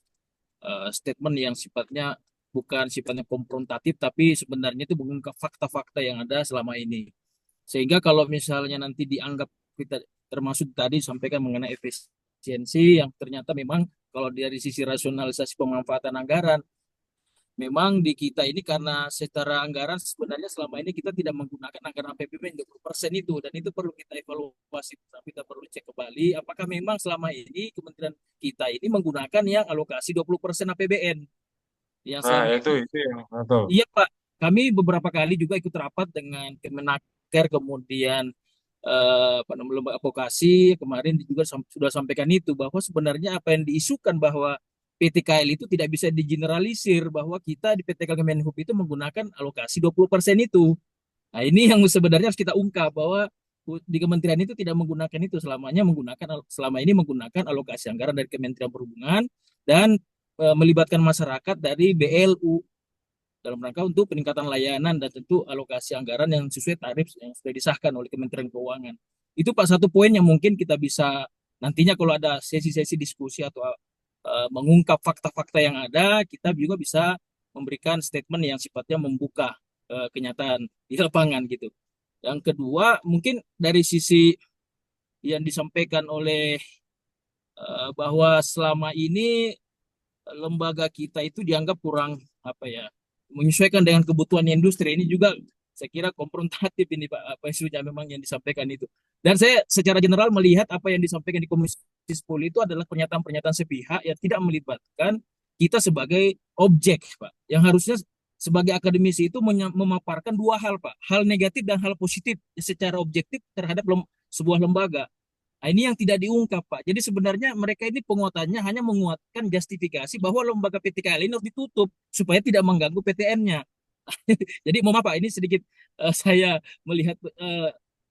statement yang sifatnya bukan sifatnya konfrontatif, tapi sebenarnya itu mengungkap fakta-fakta yang ada selama ini. Sehingga kalau misalnya nanti dianggap kita termasuk tadi sampaikan mengenai efisiensi yang ternyata memang kalau dari sisi rasionalisasi pemanfaatan anggaran, memang di kita ini karena secara anggaran sebenarnya selama ini kita tidak menggunakan anggaran APBN 20% itu dan itu perlu kita evaluasi, kita perlu cek kembali apakah memang selama ini kementerian kita ini menggunakan yang alokasi 20% APBN yang Nah, selama ini. itu yang betul. Iya Pak, kami beberapa kali juga ikut rapat dengan Kemenaker, kemudian apa namanya lembaga advokasi kemarin juga sudah sampaikan itu bahwa sebenarnya apa yang diisukan bahwa PTKL itu tidak bisa digeneralisir bahwa kita di PTKL Kemenhub itu menggunakan alokasi 20% itu. Nah, ini yang sebenarnya harus kita ungkap bahwa di kementerian itu tidak menggunakan itu selama ini menggunakan alokasi anggaran dari Kementerian Perhubungan dan melibatkan masyarakat dari BLU dalam rangka untuk peningkatan layanan dan tentu alokasi anggaran yang sesuai tarif yang sudah disahkan oleh Kementerian Keuangan. Itu Pak satu poin yang mungkin kita bisa nantinya kalau ada sesi-sesi diskusi atau mengungkap fakta-fakta yang ada, kita juga bisa memberikan statement yang sifatnya membuka kenyataan di lapangan gitu. Yang kedua, mungkin dari sisi yang disampaikan oleh bahwa selama ini lembaga kita itu dianggap kurang apa ya menyesuaikan dengan kebutuhan industri. Ini juga saya kira konfrontatif ini Pak apa isunya memang yang disampaikan itu. Dan saya secara general melihat apa yang disampaikan di Komisi 10 itu adalah pernyataan-pernyataan sepihak yang tidak melibatkan kita sebagai objek Pak. Yang harusnya sebagai akademisi itu memaparkan dua hal Pak, hal negatif dan hal positif secara objektif terhadap sebuah lembaga. Nah, ini yang tidak diungkap, Pak. Jadi sebenarnya mereka ini penguatannya hanya menguatkan justifikasi bahwa lembaga PTKL ini harus ditutup supaya tidak mengganggu PTN-nya. Jadi mohon maaf Pak, ini sedikit saya melihat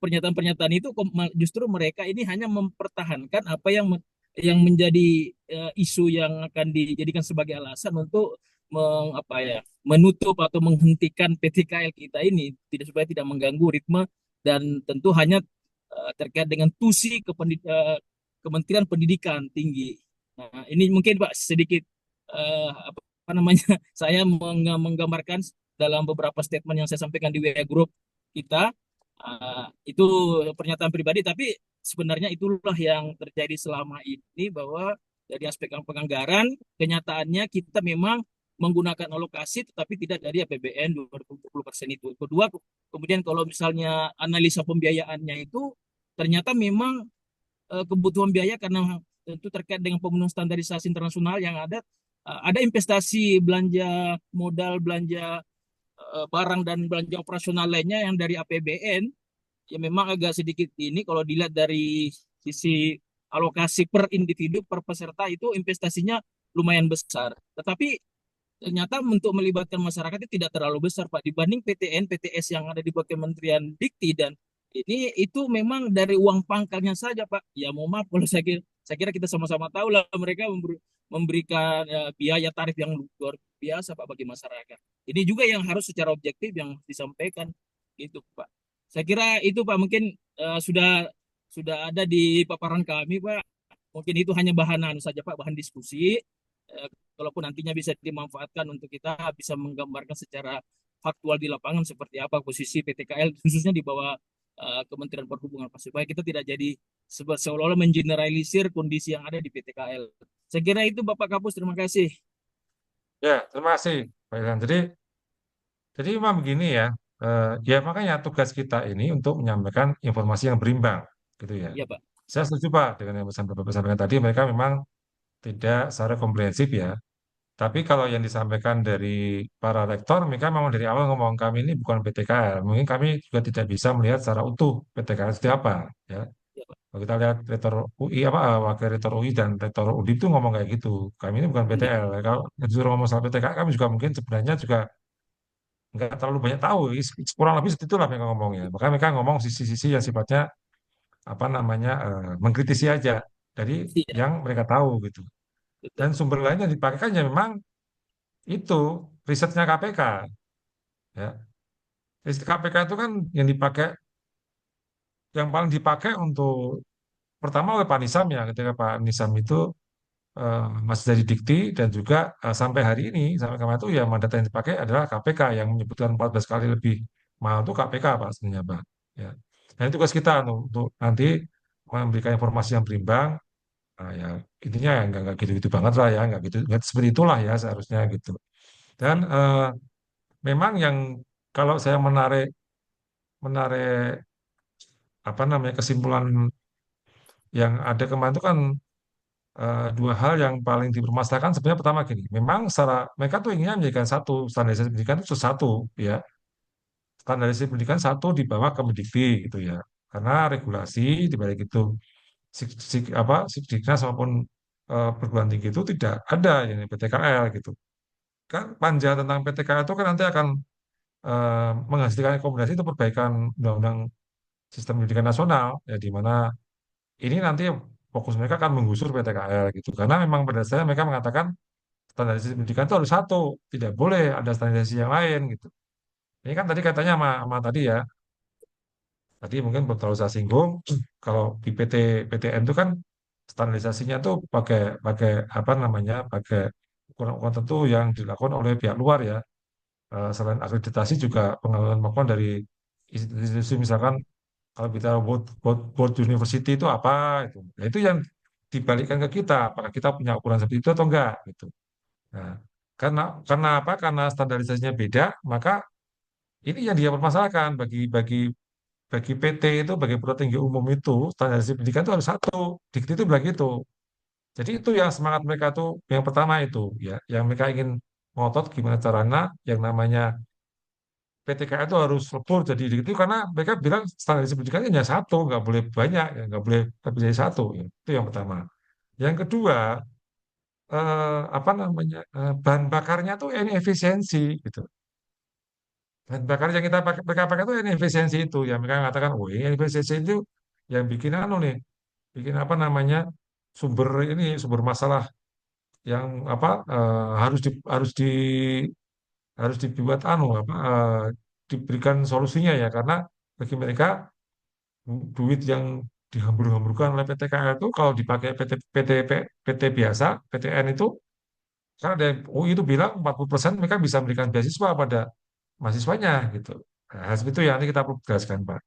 pernyataan-pernyataan itu justru mereka ini hanya mempertahankan apa yang menjadi isu yang akan dijadikan sebagai alasan untuk menutup atau menghentikan PTKL kita ini supaya tidak mengganggu ritme dan tentu hanya terkait dengan tusi Kementerian Pendidikan Tinggi. Nah, ini mungkin Pak sedikit apa namanya saya menggambarkan dalam beberapa statement yang saya sampaikan di WA Group kita. Itu pernyataan pribadi, tapi sebenarnya itulah yang terjadi selama ini bahwa dari aspek penganggaran kenyataannya kita memang menggunakan alokasi tetapi tidak dari APBN 20% itu. Kedua, kemudian kalau misalnya analisa pembiayaannya itu ternyata memang kebutuhan biaya karena tentu terkait dengan pemenuhan standarisasi internasional yang ada investasi belanja modal, belanja barang dan belanja operasional lainnya yang dari APBN ya memang agak sedikit ini kalau dilihat dari sisi alokasi per individu per peserta itu investasinya lumayan besar. Tetapi ternyata untuk melibatkan masyarakat itu tidak terlalu besar Pak dibanding PTN, PTS yang ada di bawah Kementerian Dikti dan ini itu memang dari uang pangkalnya saja Pak. Ya mohon maaf kalau saya kira kita sama-sama tahu lah mereka memberikan biaya tarif yang luar biasa Pak bagi masyarakat. Ini juga yang harus secara objektif yang disampaikan gitu Pak. Saya kira itu Pak mungkin sudah ada di paparan kami Pak. Mungkin itu hanya bahan saja Pak, bahan diskusi. Kalaupun nantinya bisa dimanfaatkan untuk kita bisa menggambarkan secara faktual di lapangan seperti apa posisi PTKL khususnya di bawah Kementerian Perhubungan Pak supaya kita tidak jadi seolah-olah mengeneralisir kondisi yang ada di PTKL. Saya kira itu Bapak Kapus, terima kasih. Ya, terima kasih Pak Ilham. Jadi memang begini ya, ya makanya tugas kita ini untuk menyampaikan informasi yang berimbang, gitu ya. Iya Pak. Saya setuju Pak dengan yang Bapak sampaikan tadi, mereka memang tidak secara komprehensif ya. Tapi kalau yang disampaikan dari para rektor, mereka memang dari awal ngomong kami ini bukan PTKL. Mungkin kami juga tidak bisa melihat secara utuh PTKL seperti apa. Ya. Iya Pak. Kalau kita lihat rektor UI wakil rektor UI dan rektor UDIP itu ngomong kayak gitu. Kami ini bukan Iya. PTL. Kalau disuruh ngomong soal PTKL, kami juga mungkin sebenarnya juga nggak terlalu banyak tahu. Kurang lebih seperti itulah mereka ngomongnya. Bahkan mereka ngomong sisi-sisi yang sifatnya apa namanya mengkritisi aja dari Iya. yang mereka tahu gitu. Betul. Dan sumber lain yang dipakai kan ya memang itu risetnya KPK ya. Riset KPK itu kan yang dipakai yang paling dipakai untuk pertama oleh Pak Nisam ya ketika Pak Nisam itu masih jadi dikti dan juga sampai hari ini sampai kemarin itu ya data yang dipakai adalah KPK yang menyebutkan 14 kali lebih mahal itu KPK Pak sebenarnya Pak ya. Nah itu tugas kita untuk nanti memberikan informasi yang berimbang. Nah, ya intinya ya nggak gitu-gitu banget lah ya nggak gitu nggak seperti itulah ya seharusnya gitu. Dan Iya. memang yang kalau saya menarik menarik apa namanya kesimpulan yang ada kemarin itu kan dua hal yang paling dipermasalahkan sebenarnya pertama gini, memang secara mereka tuh inginnya menjadikan satu standarisasi pendidikan itu satu ya standarisasi pendidikan satu di bawah Kemendikti gitu ya karena regulasi di balik itu Sikdiknas maupun perguruan tinggi itu tidak ada yang PTKL gitu. Kan panja tentang PTKL itu kan nanti akan menghasilkan rekomendasi untuk perbaikan undang-undang sistem pendidikan nasional, ya di mana ini nanti fokus mereka akan menggusur PTKL gitu. Karena memang pada dasarnya mereka mengatakan standarisasi pendidikan itu harus satu, tidak boleh ada standarisasi yang lain gitu. Ini kan tadi katanya sama tadi ya, tadi mungkin belum terlalu saya singgung, kalau di PTN itu kan standarisasinya tuh pakai pakai apa namanya, pakai ukuran-ukuran tertentu yang dilakukan oleh pihak luar ya. Selain akreditasi juga pengakuan dari institusi misalkan kalau kita World University itu apa itu. Nah, itu yang dibalikkan ke kita, apakah kita punya ukuran seperti itu atau enggak gitu. Nah, karena apa? Karena standarisasinya beda, maka ini yang dia permasalahkan bagi PT itu, bagi perguruan tinggi umum itu, standarisasi pendidikan itu harus satu. Dikti itu bilang gitu. Jadi itu yang semangat mereka tuh yang pertama itu ya, yang mereka ingin ngotot gimana caranya yang namanya PTKL itu harus lebur jadi dikti karena mereka bilang standarisasi pendidikannya hanya satu, nggak boleh banyak, ya, nggak boleh lebih dari satu. Ya. Itu yang pertama. Yang kedua, apa namanya bahan bakarnya tuh ini efisiensi gitu. Bahan bakar yang kita pakai mereka pakai itu ini efisiensi itu. Yang mereka mengatakan, oh ini efisiensi itu yang bikin anu nih, bikin apa namanya sumber masalah yang apa harus dibuat anu apa diberikan solusinya ya karena bagi mereka duit yang dihambur-hamburkan oleh PTKL itu kalau dipakai PT biasa PTN itu karena ada UI itu bilang 40% mereka bisa memberikan beasiswa pada mahasiswanya gitu. Nah, hal seperti itu yang nanti kita perlu jelaskan Pak.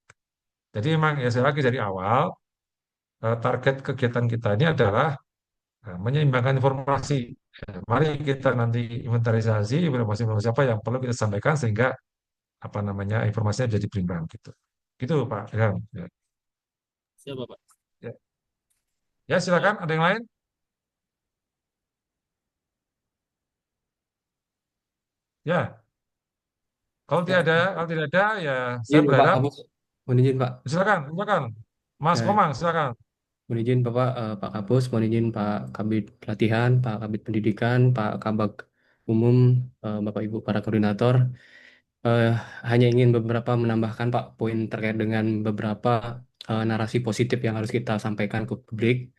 Jadi memang ya saya lagi dari awal target kegiatan kita ini adalah menyeimbangkan informasi. Mari kita nanti inventarisasi informasi-informasi apa yang perlu kita sampaikan sehingga apa namanya informasinya jadi berimbang gitu. Gitu Pak Ilham. Ya. Siapa Pak? Ya. Ya silakan ada yang lain? Ya, Ya, kalau tidak ada ya saya izin Pak berharap Kabus, mohon izin Pak. silakan, silakan. Mas Ya, Komang, silakan. mohon izin Bapak, Pak Kabus, mohon izin Pak Kabid Pelatihan, Pak Kabid Pendidikan, Pak Kabag Umum, Bapak Ibu para koordinator. Eh, Hanya ingin beberapa menambahkan Pak poin terkait dengan beberapa narasi positif yang harus kita sampaikan ke publik.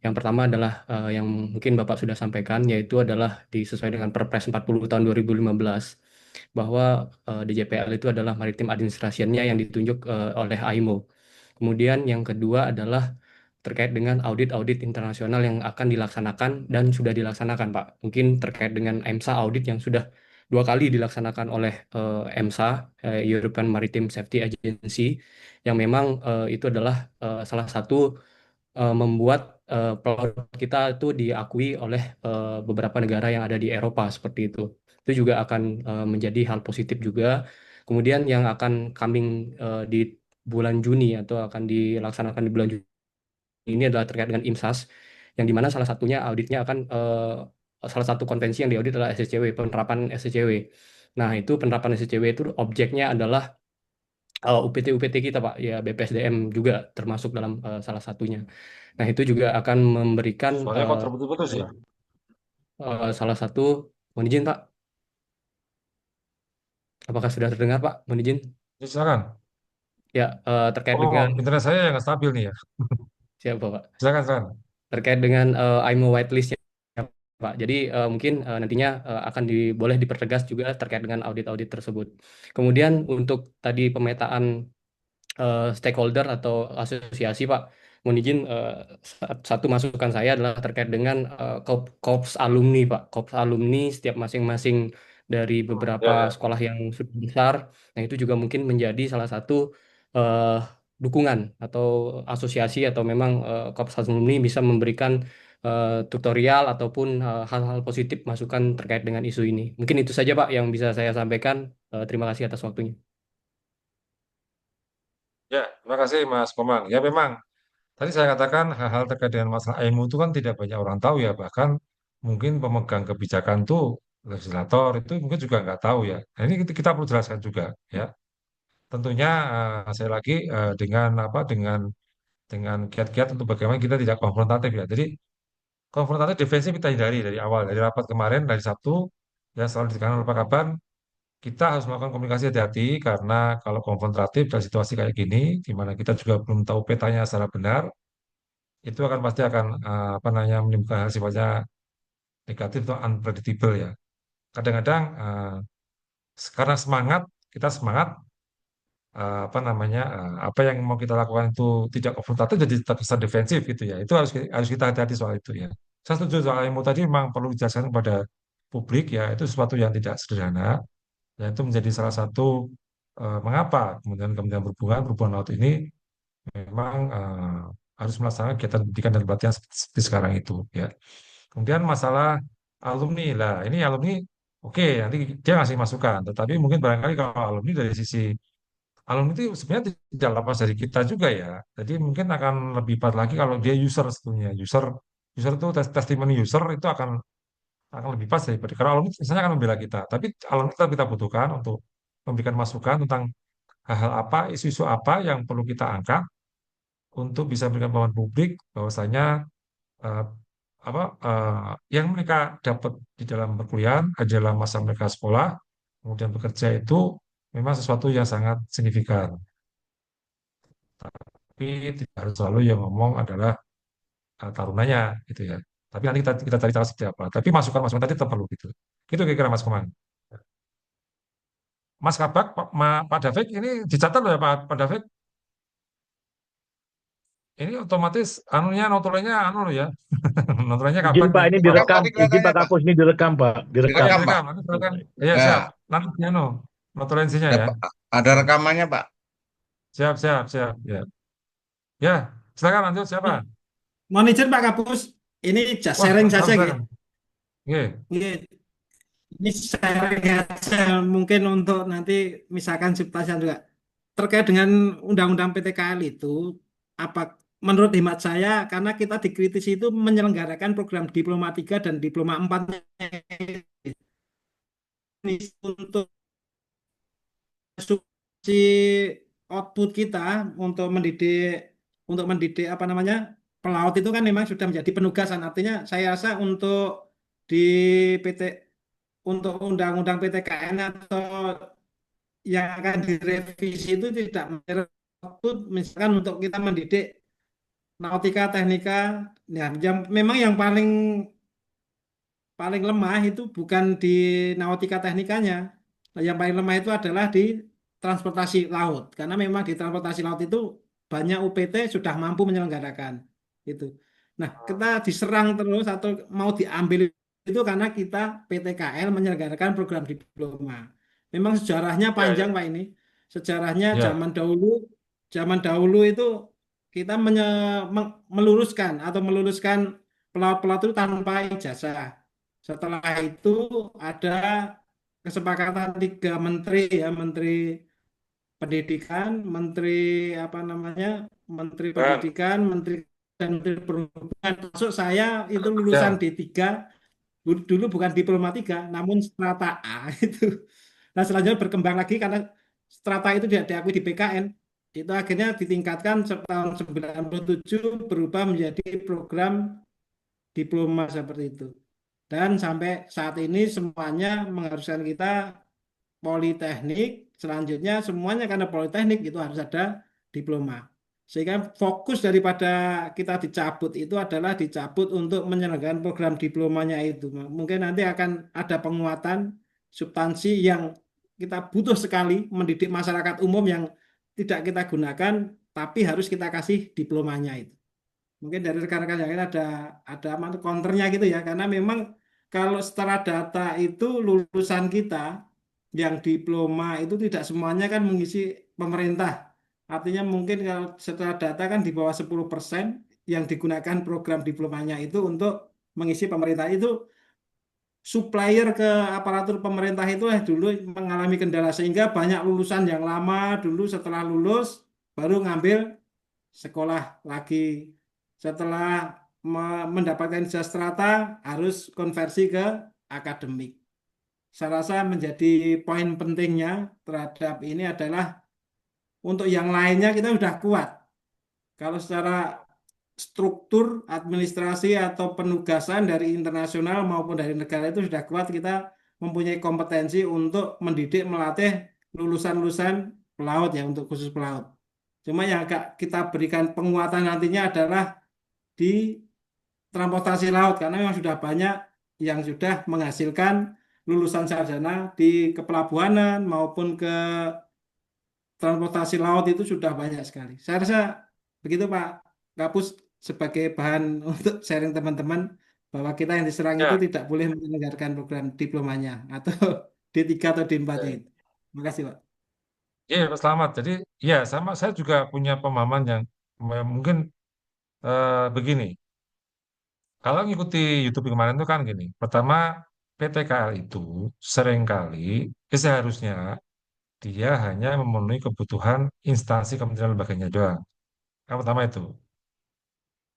Yang pertama adalah yang mungkin Bapak sudah sampaikan, yaitu adalah disesuaikan dengan Perpres 40 tahun 2015 bahwa DJPL itu adalah Maritim Administrationnya yang ditunjuk oleh AIMO. Kemudian yang kedua adalah terkait dengan audit-audit internasional yang akan dilaksanakan dan sudah dilaksanakan, Pak. Mungkin terkait dengan EMSA audit yang sudah 2 kali dilaksanakan oleh EMSA, European Maritime Safety Agency, yang memang itu adalah salah satu membuat pelaut kita itu diakui oleh beberapa negara yang ada di Eropa seperti itu. Itu juga akan menjadi hal positif juga. Kemudian yang akan coming di bulan Juni atau akan dilaksanakan di bulan Juni ini adalah terkait dengan IMSAS, yang dimana salah satunya auditnya akan salah satu konvensi yang diaudit adalah SCCW, penerapan SCCW. Nah, itu penerapan SCCW itu objeknya adalah UPT-UPT kita Pak, ya BPSDM juga termasuk dalam salah satunya. Nah, itu juga akan memberikan Soalnya kok terputus-putus ya? salah satu, mohon izin Pak, apakah sudah terdengar Pak? Mohon izin. Ya, silakan. Ya, terkait Oh, dengan internet saya yang nggak stabil nih ya. siapa Pak? Silakan, silakan. Terkait dengan IMO whitelist ya Pak. Jadi mungkin nantinya akan boleh dipertegas juga terkait dengan audit-audit tersebut. Kemudian untuk tadi pemetaan stakeholder atau asosiasi Pak, mohon izin satu masukan saya adalah terkait dengan korps alumni Pak. Korps alumni setiap masing-masing dari beberapa Ya, ya. sekolah yang sudah besar. Nah, itu juga mungkin menjadi salah satu eh, dukungan atau asosiasi atau memang korps alumni bisa memberikan tutorial ataupun hal-hal positif masukan terkait dengan isu ini. Mungkin itu saja Pak yang bisa saya sampaikan. Terima kasih atas waktunya. Ya, terima kasih Mas Komang. Ya memang tadi saya katakan hal-hal terkait dengan masalah IMU itu kan tidak banyak orang tahu ya, bahkan mungkin pemegang kebijakan tuh legislator itu mungkin juga nggak tahu ya. Nah, ini kita perlu jelaskan juga ya. tentunya saya lagi dengan apa dengan kiat-kiat untuk bagaimana kita tidak konfrontatif ya. Jadi konfrontatif defensif kita hindari dari awal, dari rapat kemarin, dari Sabtu, yang selalu ditekankan oleh Pak Kaban, kita harus melakukan komunikasi hati-hati karena kalau konfrontatif dalam situasi kayak gini, di mana kita juga belum tahu petanya secara benar, itu akan pasti akan apa namanya menimbulkan hal sifatnya negatif atau unpredictable ya. Kadang-kadang karena semangat, kita semangat apa namanya apa yang mau kita lakukan itu tidak konfrontatif jadi terkesan defensif gitu ya. Itu harus kita hati-hati soal itu ya. Saya setuju soal ilmu tadi memang perlu dijelaskan kepada publik ya. Itu sesuatu yang tidak sederhana. Dan itu menjadi salah satu mengapa kemudian Kementerian Perhubungan Laut ini memang harus melaksanakan kegiatan pendidikan dan pelatihan seperti sekarang itu ya. Kemudian masalah alumni lah, ini alumni oke nanti dia ngasih masukan, tetapi mungkin barangkali kalau alumni dari sisi alumni itu sebenarnya tidak lepas dari kita juga ya. Jadi mungkin akan lebih berat lagi kalau dia user sebetulnya. User itu testimoni user itu akan lebih pas daripada karena alumni misalnya akan membela kita. Tapi alumni tetap kita butuhkan untuk memberikan masukan tentang hal-hal apa, isu-isu apa yang perlu kita angkat untuk bisa memberikan pemahaman publik bahwasanya eh, apa yang mereka dapat di dalam perkuliahan adalah masa mereka sekolah, kemudian bekerja itu memang sesuatu yang sangat signifikan. Tapi tidak harus selalu yang ngomong adalah tarunanya gitu ya. Tapi nanti kita cari cara seperti apa. Tapi masukan-masukan tadi tetap perlu gitu. Gitu kira-kira Mas Komang. Mas Kabak, Pak David, ini dicatat loh ya Pak David. Ini otomatis anunya notulennya anu loh ya. Notulennya Izin kapan Pak, nih? ini Rekam direkam. tadi Izin kelihatannya Pak Pak. Kapus, ini direkam Pak. Oh Direkam. ya Direkam Pak. direkam, nanti silakan. Ya Ya, siap. Nanti anu notulensinya ada, ya. ada rekamannya Pak. Siap, siap, siap. Ya, ya silakan lanjut siapa? Mohon izin Pak Kapus, ini Wah, sharing saja gitu. silakan. Oke, Ini ini sharing aja mungkin untuk nanti misalkan substansial juga terkait dengan Undang-Undang PTKL itu apa menurut hemat saya karena kita dikritisi itu menyelenggarakan program Diploma 3 dan Diploma 4 ini untuk substansi output kita untuk mendidik apa namanya pelaut itu kan memang sudah menjadi penugasan artinya saya rasa untuk di PT untuk undang-undang PTKN atau yang akan direvisi itu tidak menyerut misalkan untuk kita mendidik nautika teknika ya yang memang yang paling paling lemah itu bukan di nautika teknikanya. Nah, yang paling lemah itu adalah di transportasi laut karena memang di transportasi laut itu banyak UPT sudah mampu menyelenggarakan itu. Nah, kita diserang terus atau mau diambil itu karena kita PTKL menyelenggarakan program diploma. Memang sejarahnya ya, panjang ya, Pak ini. Sejarahnya ya, zaman dahulu itu kita meluruskan atau meluluskan pelaut-pelaut itu tanpa ijazah. Setelah itu ada kesepakatan tiga menteri ya, menteri pendidikan, menteri apa namanya, menteri kan, pendidikan, menteri dan menteri perhubungan. Masuk saya itu lulusan ya, D3, dulu bukan diploma 3, namun strata A itu. Nah selanjutnya berkembang lagi karena strata itu tidak diakui di PKN. Itu akhirnya ditingkatkan tahun 97 berubah menjadi program diploma seperti itu. Dan sampai saat ini semuanya mengharuskan kita politeknik, selanjutnya semuanya karena politeknik itu harus ada diploma. Sehingga fokus daripada kita dicabut itu adalah dicabut untuk menyelenggarakan program diplomanya itu. Mungkin nanti akan ada penguatan substansi yang kita butuh sekali mendidik masyarakat umum yang tidak kita gunakan, tapi harus kita kasih diplomanya itu. Mungkin dari rekan-rekan yang lain ada counternya gitu ya, karena memang kalau secara data itu lulusan kita yang diploma itu tidak semuanya kan mengisi pemerintah. Artinya mungkin kalau secara data kan di bawah 10% yang digunakan program diplomanya itu untuk mengisi pemerintah itu supplier ke aparatur pemerintah itu dulu mengalami kendala sehingga banyak lulusan yang lama dulu setelah lulus baru ngambil sekolah lagi. Setelah mendapatkan ijazah strata harus konversi ke akademik. Saya rasa menjadi poin pentingnya terhadap ini adalah untuk yang lainnya kita sudah kuat. Kalau secara struktur administrasi atau penugasan dari internasional maupun dari negara itu sudah kuat, kita mempunyai kompetensi untuk mendidik, melatih lulusan-lulusan pelaut ya, untuk khusus pelaut. Cuma yang agak kita berikan penguatan nantinya adalah di transportasi laut, karena memang sudah banyak yang sudah menghasilkan lulusan sarjana di kepelabuhanan maupun ke transportasi laut itu sudah banyak sekali. Saya rasa begitu Pak Kapus, sebagai bahan untuk sharing teman-teman bahwa kita yang diserang itu Ya, tidak boleh menyelenggarakan program diplomanya atau D3 atau D4-nya itu. Terima kasih Pak. iya Pak Selamat. Jadi ya sama saya juga punya pemahaman yang mungkin begini. Kalau ngikuti YouTube kemarin itu kan gini. Pertama, PTKL itu seringkali seharusnya dia hanya memenuhi kebutuhan instansi kementerian lembaganya doang. Yang pertama itu.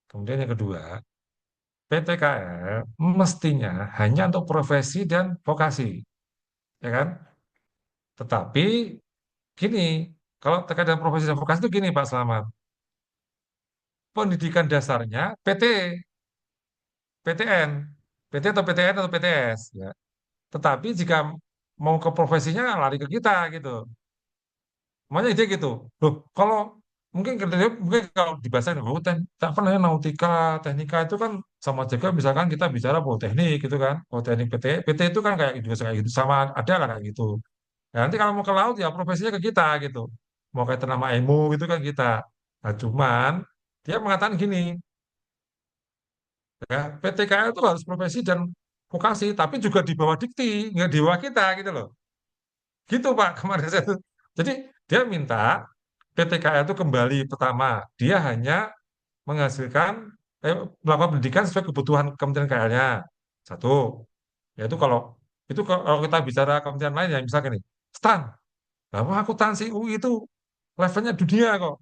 Kemudian yang kedua, PTKL mestinya hanya untuk profesi dan vokasi, ya kan? Tetapi gini, kalau terkait dengan profesi dan vokasi itu gini Pak Selamat. Pendidikan dasarnya PTN, PT atau PTN atau PTS, ya. Tetapi jika mau ke profesinya lari ke kita gitu. Makanya dia gitu. Loh, kalau mungkin kalau dibahasain, oh, tak pernah ya, nautika, teknika itu kan sama juga misalkan kita bicara politeknik gitu kan. Politeknik PT itu kan kayak juga kayak gitu sama ada lah kayak gitu. Nah, nanti kalau mau ke laut ya profesinya ke kita gitu. Mau kayak nama ilmu gitu kan kita. Nah, cuman dia mengatakan gini, ya, PTKL itu harus profesi dan vokasi, tapi juga di bawah dikti, nggak di bawah kita gitu loh. Gitu Pak kemarin saya tuh. Jadi dia minta PTKL itu kembali pertama, dia hanya menghasilkan melakukan pendidikan sesuai kebutuhan Kementerian KL-nya. Satu, yaitu kalau kita bicara kementerian lain ya misalkan nih, STAN, bahwa akuntansi UI itu levelnya dunia kok.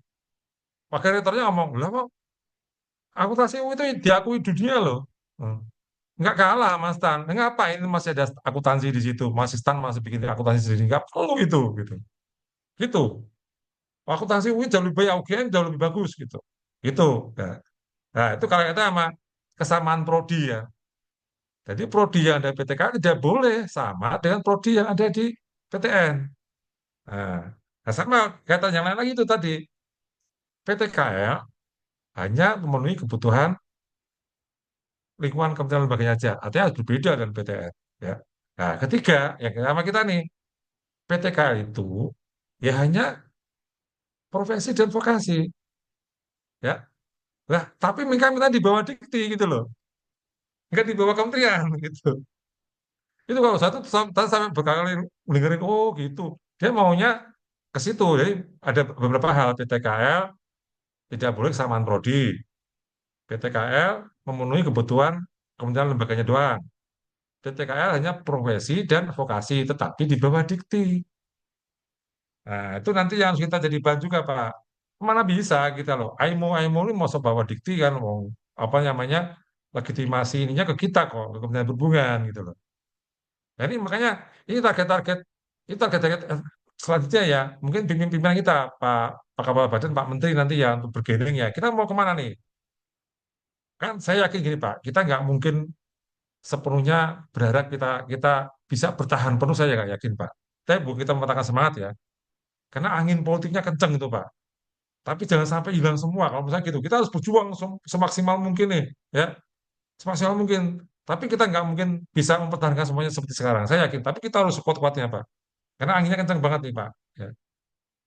Wakil rektornya ngomong, lah kok akuntansi UI itu diakui dunia loh. Hmm. Nggak kalah Mas Stan. Nah, ngapain masih ada akuntansi di situ? Masih Stan masih bikin akuntansi sendiri. Nggak perlu itu gitu. Gitu. Akuntansi UI jauh lebih baik, UGM jauh lebih bagus gitu. Gitu. Nah, nah, itu kalau kita sama kesamaan prodi ya. Jadi prodi yang ada PTK tidak boleh sama dengan prodi yang ada di PTN. Nah, nah sama kata yang lain lagi itu tadi. PTKL hanya memenuhi kebutuhan lingkungan kementerian lembaganya aja. Artinya harus berbeda dengan PTN. Ya. Nah, ketiga, yang sama kita nih, PTKL itu ya hanya profesi dan vokasi. Ya. Lah, tapi kami tadi di bawah dikti gitu loh. Nggak di bawah kementerian gitu. Itu kalau satu sampai berkali dengerin, oh gitu. Dia maunya ke situ. Jadi ada beberapa hal PTKL tidak boleh kesamaan prodi. PTKL memenuhi kebutuhan kementerian lembaganya doang. PTKL hanya profesi dan vokasi, tetapi di bawah dikti. Nah, itu nanti yang harus kita jadi bahan juga, Pak. Mana bisa kita loh. AIMO ini mau bawa dikti kan, mau apa namanya, legitimasi ininya ke kita kok, ke Kementerian Perhubungan gitu loh. Nah, ini makanya ini target selanjutnya ya, mungkin pimpinan kita, Pak Kepala Badan, Pak Menteri nanti ya untuk bergening ya. Kita mau kemana nih? Kan saya yakin gini Pak, kita nggak mungkin sepenuhnya berharap kita kita bisa bertahan penuh, saya nggak yakin Pak. Tapi bu kita mematahkan semangat ya, karena angin politiknya kenceng itu Pak. Tapi jangan sampai hilang semua. Kalau misalnya gitu, kita harus berjuang semaksimal mungkin nih, ya, semaksimal mungkin. Tapi kita nggak mungkin bisa mempertahankan semuanya seperti sekarang. Saya yakin. Tapi kita harus kuat-kuatnya Pak. Karena anginnya kencang banget nih Pak. Ya.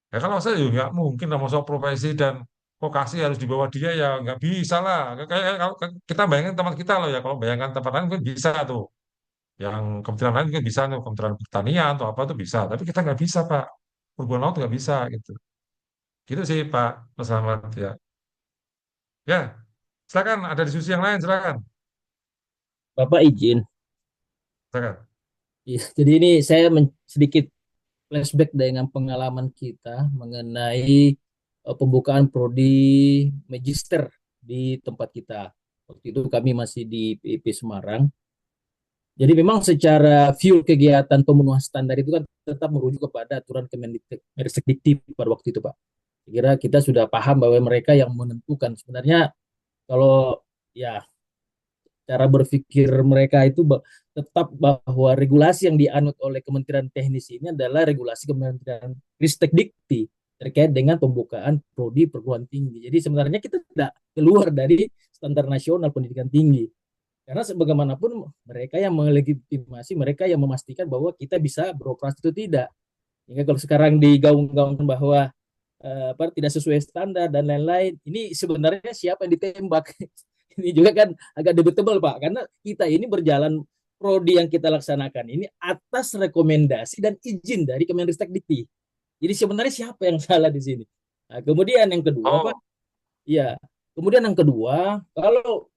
Ya kalau saya juga nggak mungkin lah masuk profesi dan vokasi harus di bawah dia ya nggak bisa lah. Kayak kalau kita bayangkan tempat kita loh ya. Kalau bayangkan tempat lain mungkin bisa tuh. Yang kementerian lain mungkin bisa tuh, Kementerian Pertanian atau apa tuh bisa. Tapi kita nggak bisa Pak. Perhubungan laut nggak bisa gitu. Gitu sih Pak Mas Ahmad ya. Ya, silakan ada diskusi yang lain silakan. Bapak izin. Silakan. Iya, jadi ini saya sedikit flashback dengan pengalaman kita mengenai pembukaan prodi magister di tempat kita. Waktu itu kami masih di PIP Semarang. Jadi memang secara view kegiatan pemenuhan standar itu kan tetap merujuk kepada aturan Kemendikbud pada waktu itu, Pak. Saya kira kita sudah paham bahwa mereka yang menentukan. Sebenarnya kalau ya cara berpikir mereka itu tetap bahwa regulasi yang dianut oleh Kementerian Teknis ini adalah regulasi Kementerian Ristekdikti terkait dengan pembukaan prodi perguruan tinggi. Jadi sebenarnya kita tidak keluar dari standar nasional pendidikan tinggi. Karena sebagaimanapun mereka yang melegitimasi, mereka yang memastikan bahwa kita bisa beroperasi itu tidak. Hingga kalau sekarang digaung-gaungkan bahwa tidak sesuai standar dan lain-lain, ini sebenarnya siapa yang ditembak? Ini juga kan agak debatable, Pak, karena kita ini berjalan prodi yang kita laksanakan ini atas rekomendasi dan izin dari Kemendikbud. Jadi sebenarnya siapa yang salah di sini? Nah, kemudian yang kedua, Pak, Oh, ya, kemudian yang kedua, kalau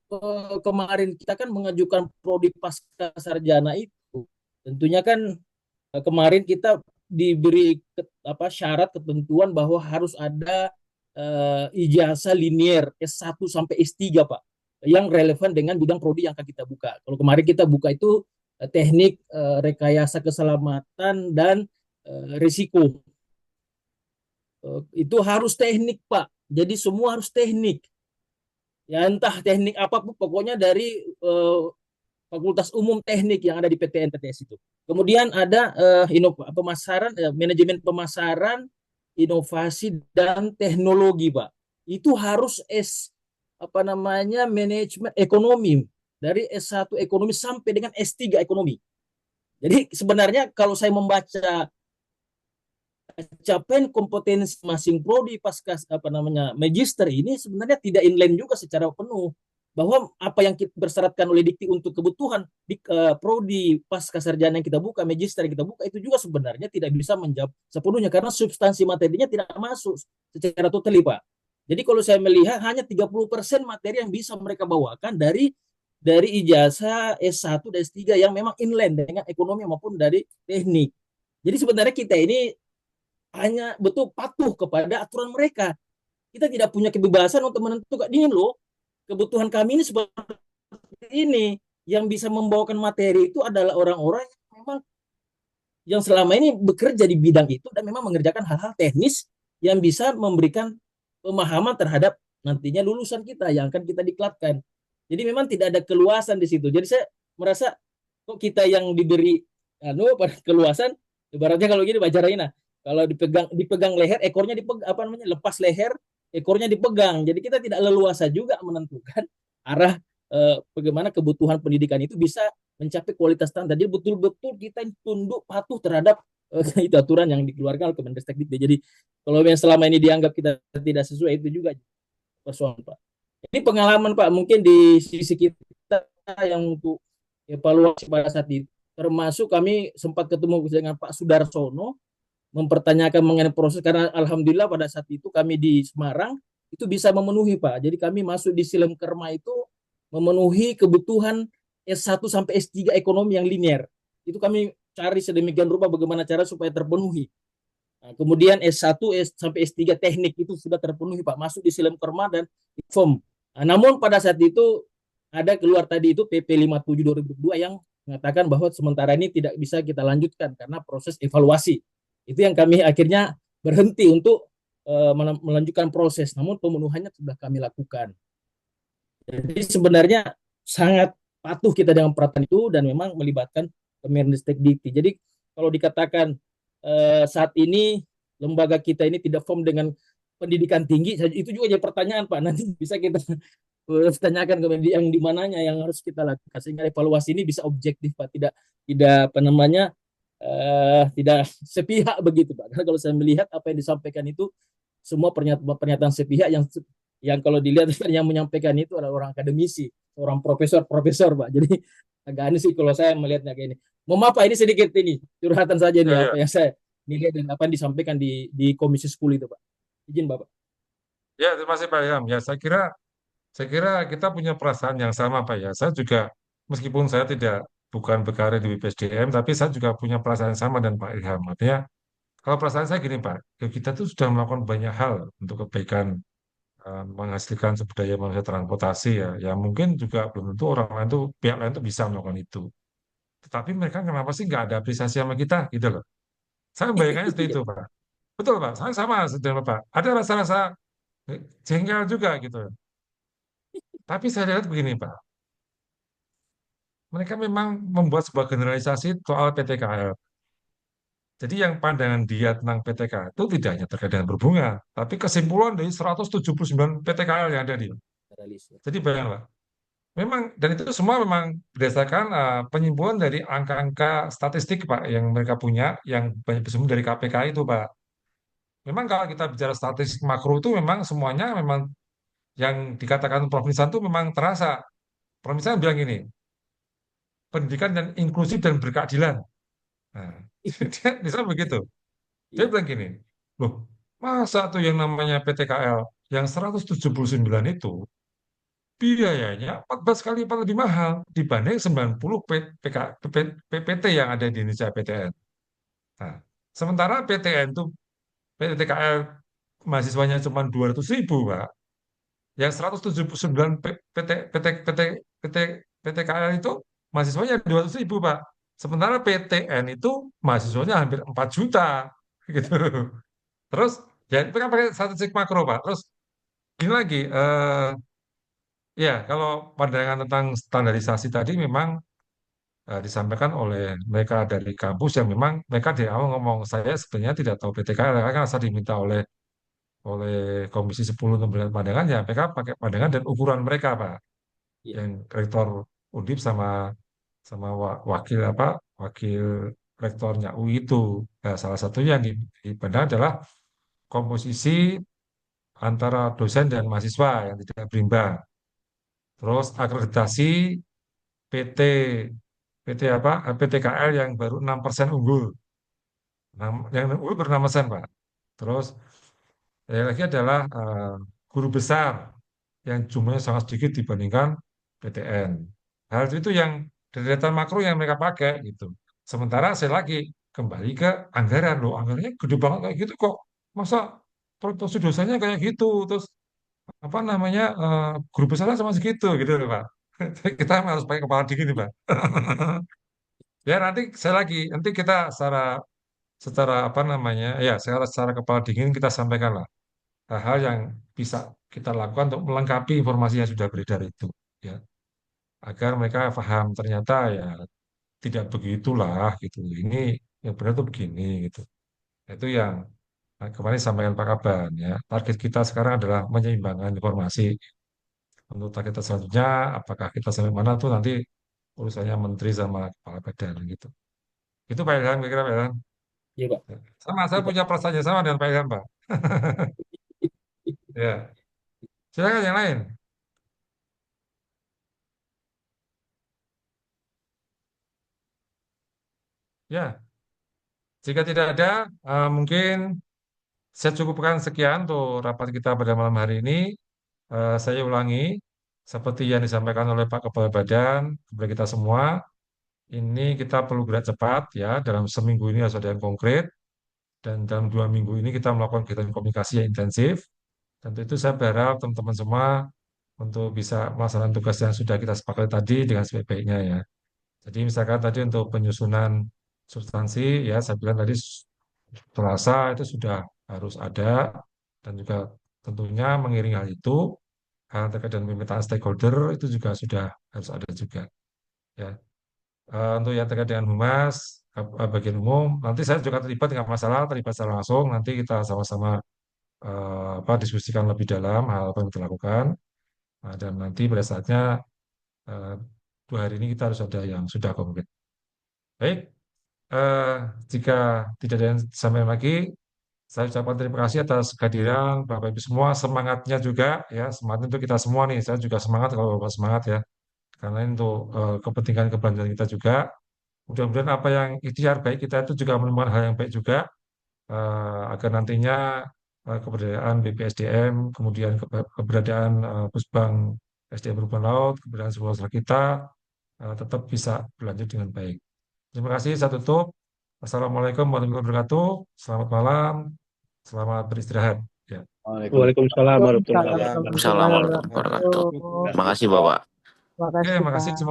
kemarin kita kan mengajukan prodi pasca sarjana itu, tentunya kan kemarin kita diberi syarat ketentuan bahwa harus ada ijazah linier S1 sampai S3, Pak, yang relevan dengan bidang prodi yang akan kita buka. Kalau kemarin kita buka itu teknik rekayasa keselamatan dan risiko. Itu harus teknik, Pak. Jadi semua harus teknik. Ya entah teknik apapun, pokoknya dari Fakultas Umum Teknik yang ada di PTN TTS itu. Kemudian ada pemasaran, manajemen pemasaran, inovasi dan teknologi, Pak. Itu harus manajemen ekonomi, dari S1 ekonomi sampai dengan S3 ekonomi. Jadi sebenarnya kalau saya membaca capaian kompetensi masing prodi pasca magister ini sebenarnya tidak inline juga secara penuh, bahwa apa yang kita bersyaratkan oleh Dikti untuk kebutuhan di prodi pasca sarjana yang kita buka, magister yang kita buka, itu juga sebenarnya tidak bisa menjawab sepenuhnya karena substansi materinya tidak masuk secara totali, Pak. Jadi kalau saya melihat hanya 30% materi yang bisa mereka bawakan dari ijazah S1 dan S3 yang memang inline dengan ekonomi maupun dari teknik. Jadi sebenarnya kita ini hanya betul patuh kepada aturan mereka. Kita tidak punya kebebasan untuk menentukan, ini loh, kebutuhan kami ini seperti ini. Yang bisa membawakan materi itu adalah orang-orang yang memang yang selama ini bekerja di bidang itu dan memang mengerjakan hal-hal teknis yang bisa memberikan pemahaman terhadap nantinya lulusan kita yang akan kita diklatkan. Jadi memang tidak ada keluasan di situ. Jadi saya merasa kok kita yang diberi pada keluasan, ibaratnya kalau gini Pak Jaraina, kalau dipegang leher, ekornya lepas leher, ekornya dipegang. Jadi kita tidak leluasa juga menentukan arah bagaimana kebutuhan pendidikan itu bisa mencapai kualitas standar. Jadi betul-betul kita tunduk patuh terhadap itu aturan yang dikeluarkan oleh Kemendikbud. Jadi kalau yang selama ini dianggap kita tidak sesuai, itu juga persoalan, Pak. Ini pengalaman, Pak, mungkin di sisi kita yang untuk evaluasi pada saat itu, termasuk kami sempat ketemu dengan Pak Sudarsono mempertanyakan mengenai proses, karena alhamdulillah pada saat itu kami di Semarang itu bisa memenuhi, Pak. Jadi kami masuk di Silem Kerma itu memenuhi kebutuhan S1 sampai S3 ekonomi yang linear. Itu kami cari sedemikian rupa bagaimana cara supaya terpenuhi. Nah, kemudian S1 sampai S3 teknik itu sudah terpenuhi, Pak. Masuk di Silem Kerma dan Inform. Nah, namun pada saat itu ada keluar tadi itu PP 57 2002 yang mengatakan bahwa sementara ini tidak bisa kita lanjutkan karena proses evaluasi. Itu yang kami akhirnya berhenti untuk melanjutkan proses. Namun pemenuhannya sudah kami lakukan. Jadi sebenarnya sangat patuh kita dengan peraturan itu dan memang melibatkan Kemendikbud. Jadi kalau dikatakan saat ini lembaga kita ini tidak firm dengan pendidikan tinggi, itu juga jadi pertanyaan, Pak. Nanti bisa kita tanyakan ke yang di mananya yang harus kita lakukan sehingga evaluasi ini bisa objektif, Pak. Tidak tidak sepihak begitu, Pak. Karena kalau saya melihat apa yang disampaikan itu semua pernyataan sepihak yang kalau dilihat yang menyampaikan itu adalah orang akademisi, orang profesor, Pak. Jadi agak aneh sih kalau saya melihatnya kayak ini. Mohon maaf, Pak, ini sedikit ini curhatan saja nih apa yang saya nilai dan apa yang disampaikan di Komisi 10 itu, Pak. Izin Bapak. ya, terima kasih Pak Ilham. Ya, saya kira kita punya perasaan yang sama, Pak ya. Saya juga, meskipun saya bukan berkarir di BPSDM, tapi saya juga punya perasaan yang sama dengan Pak Ilham. Artinya, kalau perasaan saya gini, Pak, ya kita tuh sudah melakukan banyak hal untuk kebaikan, menghasilkan sumber daya manusia transportasi ya. Ya mungkin juga belum tentu orang lain tuh, pihak lain tuh bisa melakukan itu. Tetapi mereka kenapa sih nggak ada apresiasi sama kita gitu loh. Saya membayangkannya seperti itu, Pak. Betul, Pak. Saya sama dengan Bapak. Ada rasa-rasa jengkel juga gitu. Tapi saya lihat begini, Pak. Mereka memang membuat sebuah generalisasi soal PTKL. Jadi yang pandangan dia tentang PTKL itu tidak hanya terkait dengan berbunga, tapi kesimpulan dari 179 PTKL yang ada di. Jadi bayangkan, Pak. Memang, dan itu semua memang berdasarkan penyimpulan dari angka-angka statistik, Pak, yang mereka punya, yang banyak bersumber dari KPK itu, Pak. Memang kalau kita bicara statistik makro itu memang semuanya memang yang dikatakan Prof. Nisan itu memang terasa. Prof. Nisan bilang gini, pendidikan dan inklusif dan berkeadilan. Nah, dia Nisan begitu. Dia bilang gini, loh, masa tuh yang namanya PTKL yang 179 itu biayanya 14 kali lipat lebih mahal dibanding 90 PPT yang ada di Indonesia PTN. Nah, sementara PTN itu PTKL mahasiswanya cuma 200.000, Pak. Yang 179 PTKL itu mahasiswanya 200.000, Pak. Sementara PTN itu mahasiswanya hampir 4 juta. Gitu. Terus, ya itu kan pakai statistik makro, Pak. Terus, gini lagi, ya kalau pandangan tentang standarisasi tadi memang disampaikan oleh mereka dari kampus yang memang mereka dari awal ngomong, saya sebenarnya tidak tahu PTKL, karena saya diminta oleh Komisi 10 untuk memberikan pandangan, ya mereka pakai pandangan dan ukuran mereka, Pak. Yang rektor Undip sama sama wakil apa wakil rektornya UI itu. Nah, salah satunya yang dipandang adalah komposisi antara dosen dan mahasiswa yang tidak berimbang. Terus akreditasi PT PT apa PTKL yang baru 6% unggul. Yang unggul baru 6%, Pak. Terus yang lagi adalah guru besar yang jumlahnya sangat sedikit dibandingkan PTN. Hal itu yang dari data makro yang mereka pakai gitu. Sementara saya lagi kembali ke anggaran, loh, anggarannya gede banget kayak gitu kok. Masa proporsi dosanya kayak gitu, terus apa namanya guru besarnya sama segitu gitu loh, Pak. Kita harus pakai kepala dingin nih, Pak. Ya nanti saya lagi, nanti kita secara secara apa namanya, ya secara kepala dingin kita sampaikan lah hal-hal yang bisa kita lakukan untuk melengkapi informasi yang sudah beredar itu, ya, agar mereka paham ternyata ya tidak begitulah gitu. Ini yang benar tuh begini gitu. Itu yang kemarin disampaikan Pak Kaban, ya. Target kita sekarang adalah menyeimbangkan informasi. Untuk target kita selanjutnya, apakah kita sampai mana tuh nanti urusannya menteri sama kepala badan gitu. Itu Pak Ilham, kira-kira Pak Ilham. Iya, Pak. Sama, saya Iya, Pak. punya perasaan yang sama dengan Pak Ilham, Pak. Ya, silakan yang lain. Ya, jika tidak ada, mungkin saya cukupkan sekian untuk rapat kita pada malam hari ini. Saya ulangi, seperti yang disampaikan oleh Pak Kepala Badan kepada kita semua, ini kita perlu gerak cepat ya. Dalam seminggu ini harus ada yang konkret, dan dalam 2 minggu ini kita melakukan kegiatan komunikasi yang intensif. Tentu itu saya berharap teman-teman semua untuk bisa melaksanakan tugas yang sudah kita sepakati tadi dengan sebaik-baiknya ya. Jadi misalkan tadi untuk penyusunan substansi ya, saya bilang tadi Selasa itu sudah harus ada, dan juga tentunya mengiringi hal itu hal terkait dengan pemetaan stakeholder itu juga sudah harus ada juga ya. Untuk yang terkait dengan humas bagian umum, nanti saya juga terlibat dengan masalah terlibat secara langsung, nanti kita sama-sama diskusikan lebih dalam hal apa yang kita lakukan. Dan nanti pada saatnya eh, 2 hari ini kita harus ada yang sudah konkret. Baik, eh, jika tidak ada yang sampaikan lagi, saya ucapkan terima kasih atas kehadiran Bapak Ibu semua, semangatnya juga ya, semangat untuk kita semua nih. Saya juga semangat kalau Bapak semangat ya, karena ini untuk kepentingan keberlanjutan kita juga. Mudah-mudahan apa yang ikhtiar baik kita itu juga menemukan hal yang baik juga, agar nantinya keberadaan BPSDM, kemudian keberadaan Pusbang SDM Perubahan Laut, keberadaan sebuah usaha kita tetap bisa berlanjut dengan baik. Terima kasih, saya tutup. Assalamualaikum warahmatullahi wabarakatuh. Selamat malam, selamat beristirahat. Ya. Waalaikumsalam warahmatullahi Waalaikumsalam wabarakatuh. Assalamualaikum warahmatullahi wabarakatuh. wabarakatuh. Terima kasih, Bapak. Terima Oke, kasih, makasih Pak. semua.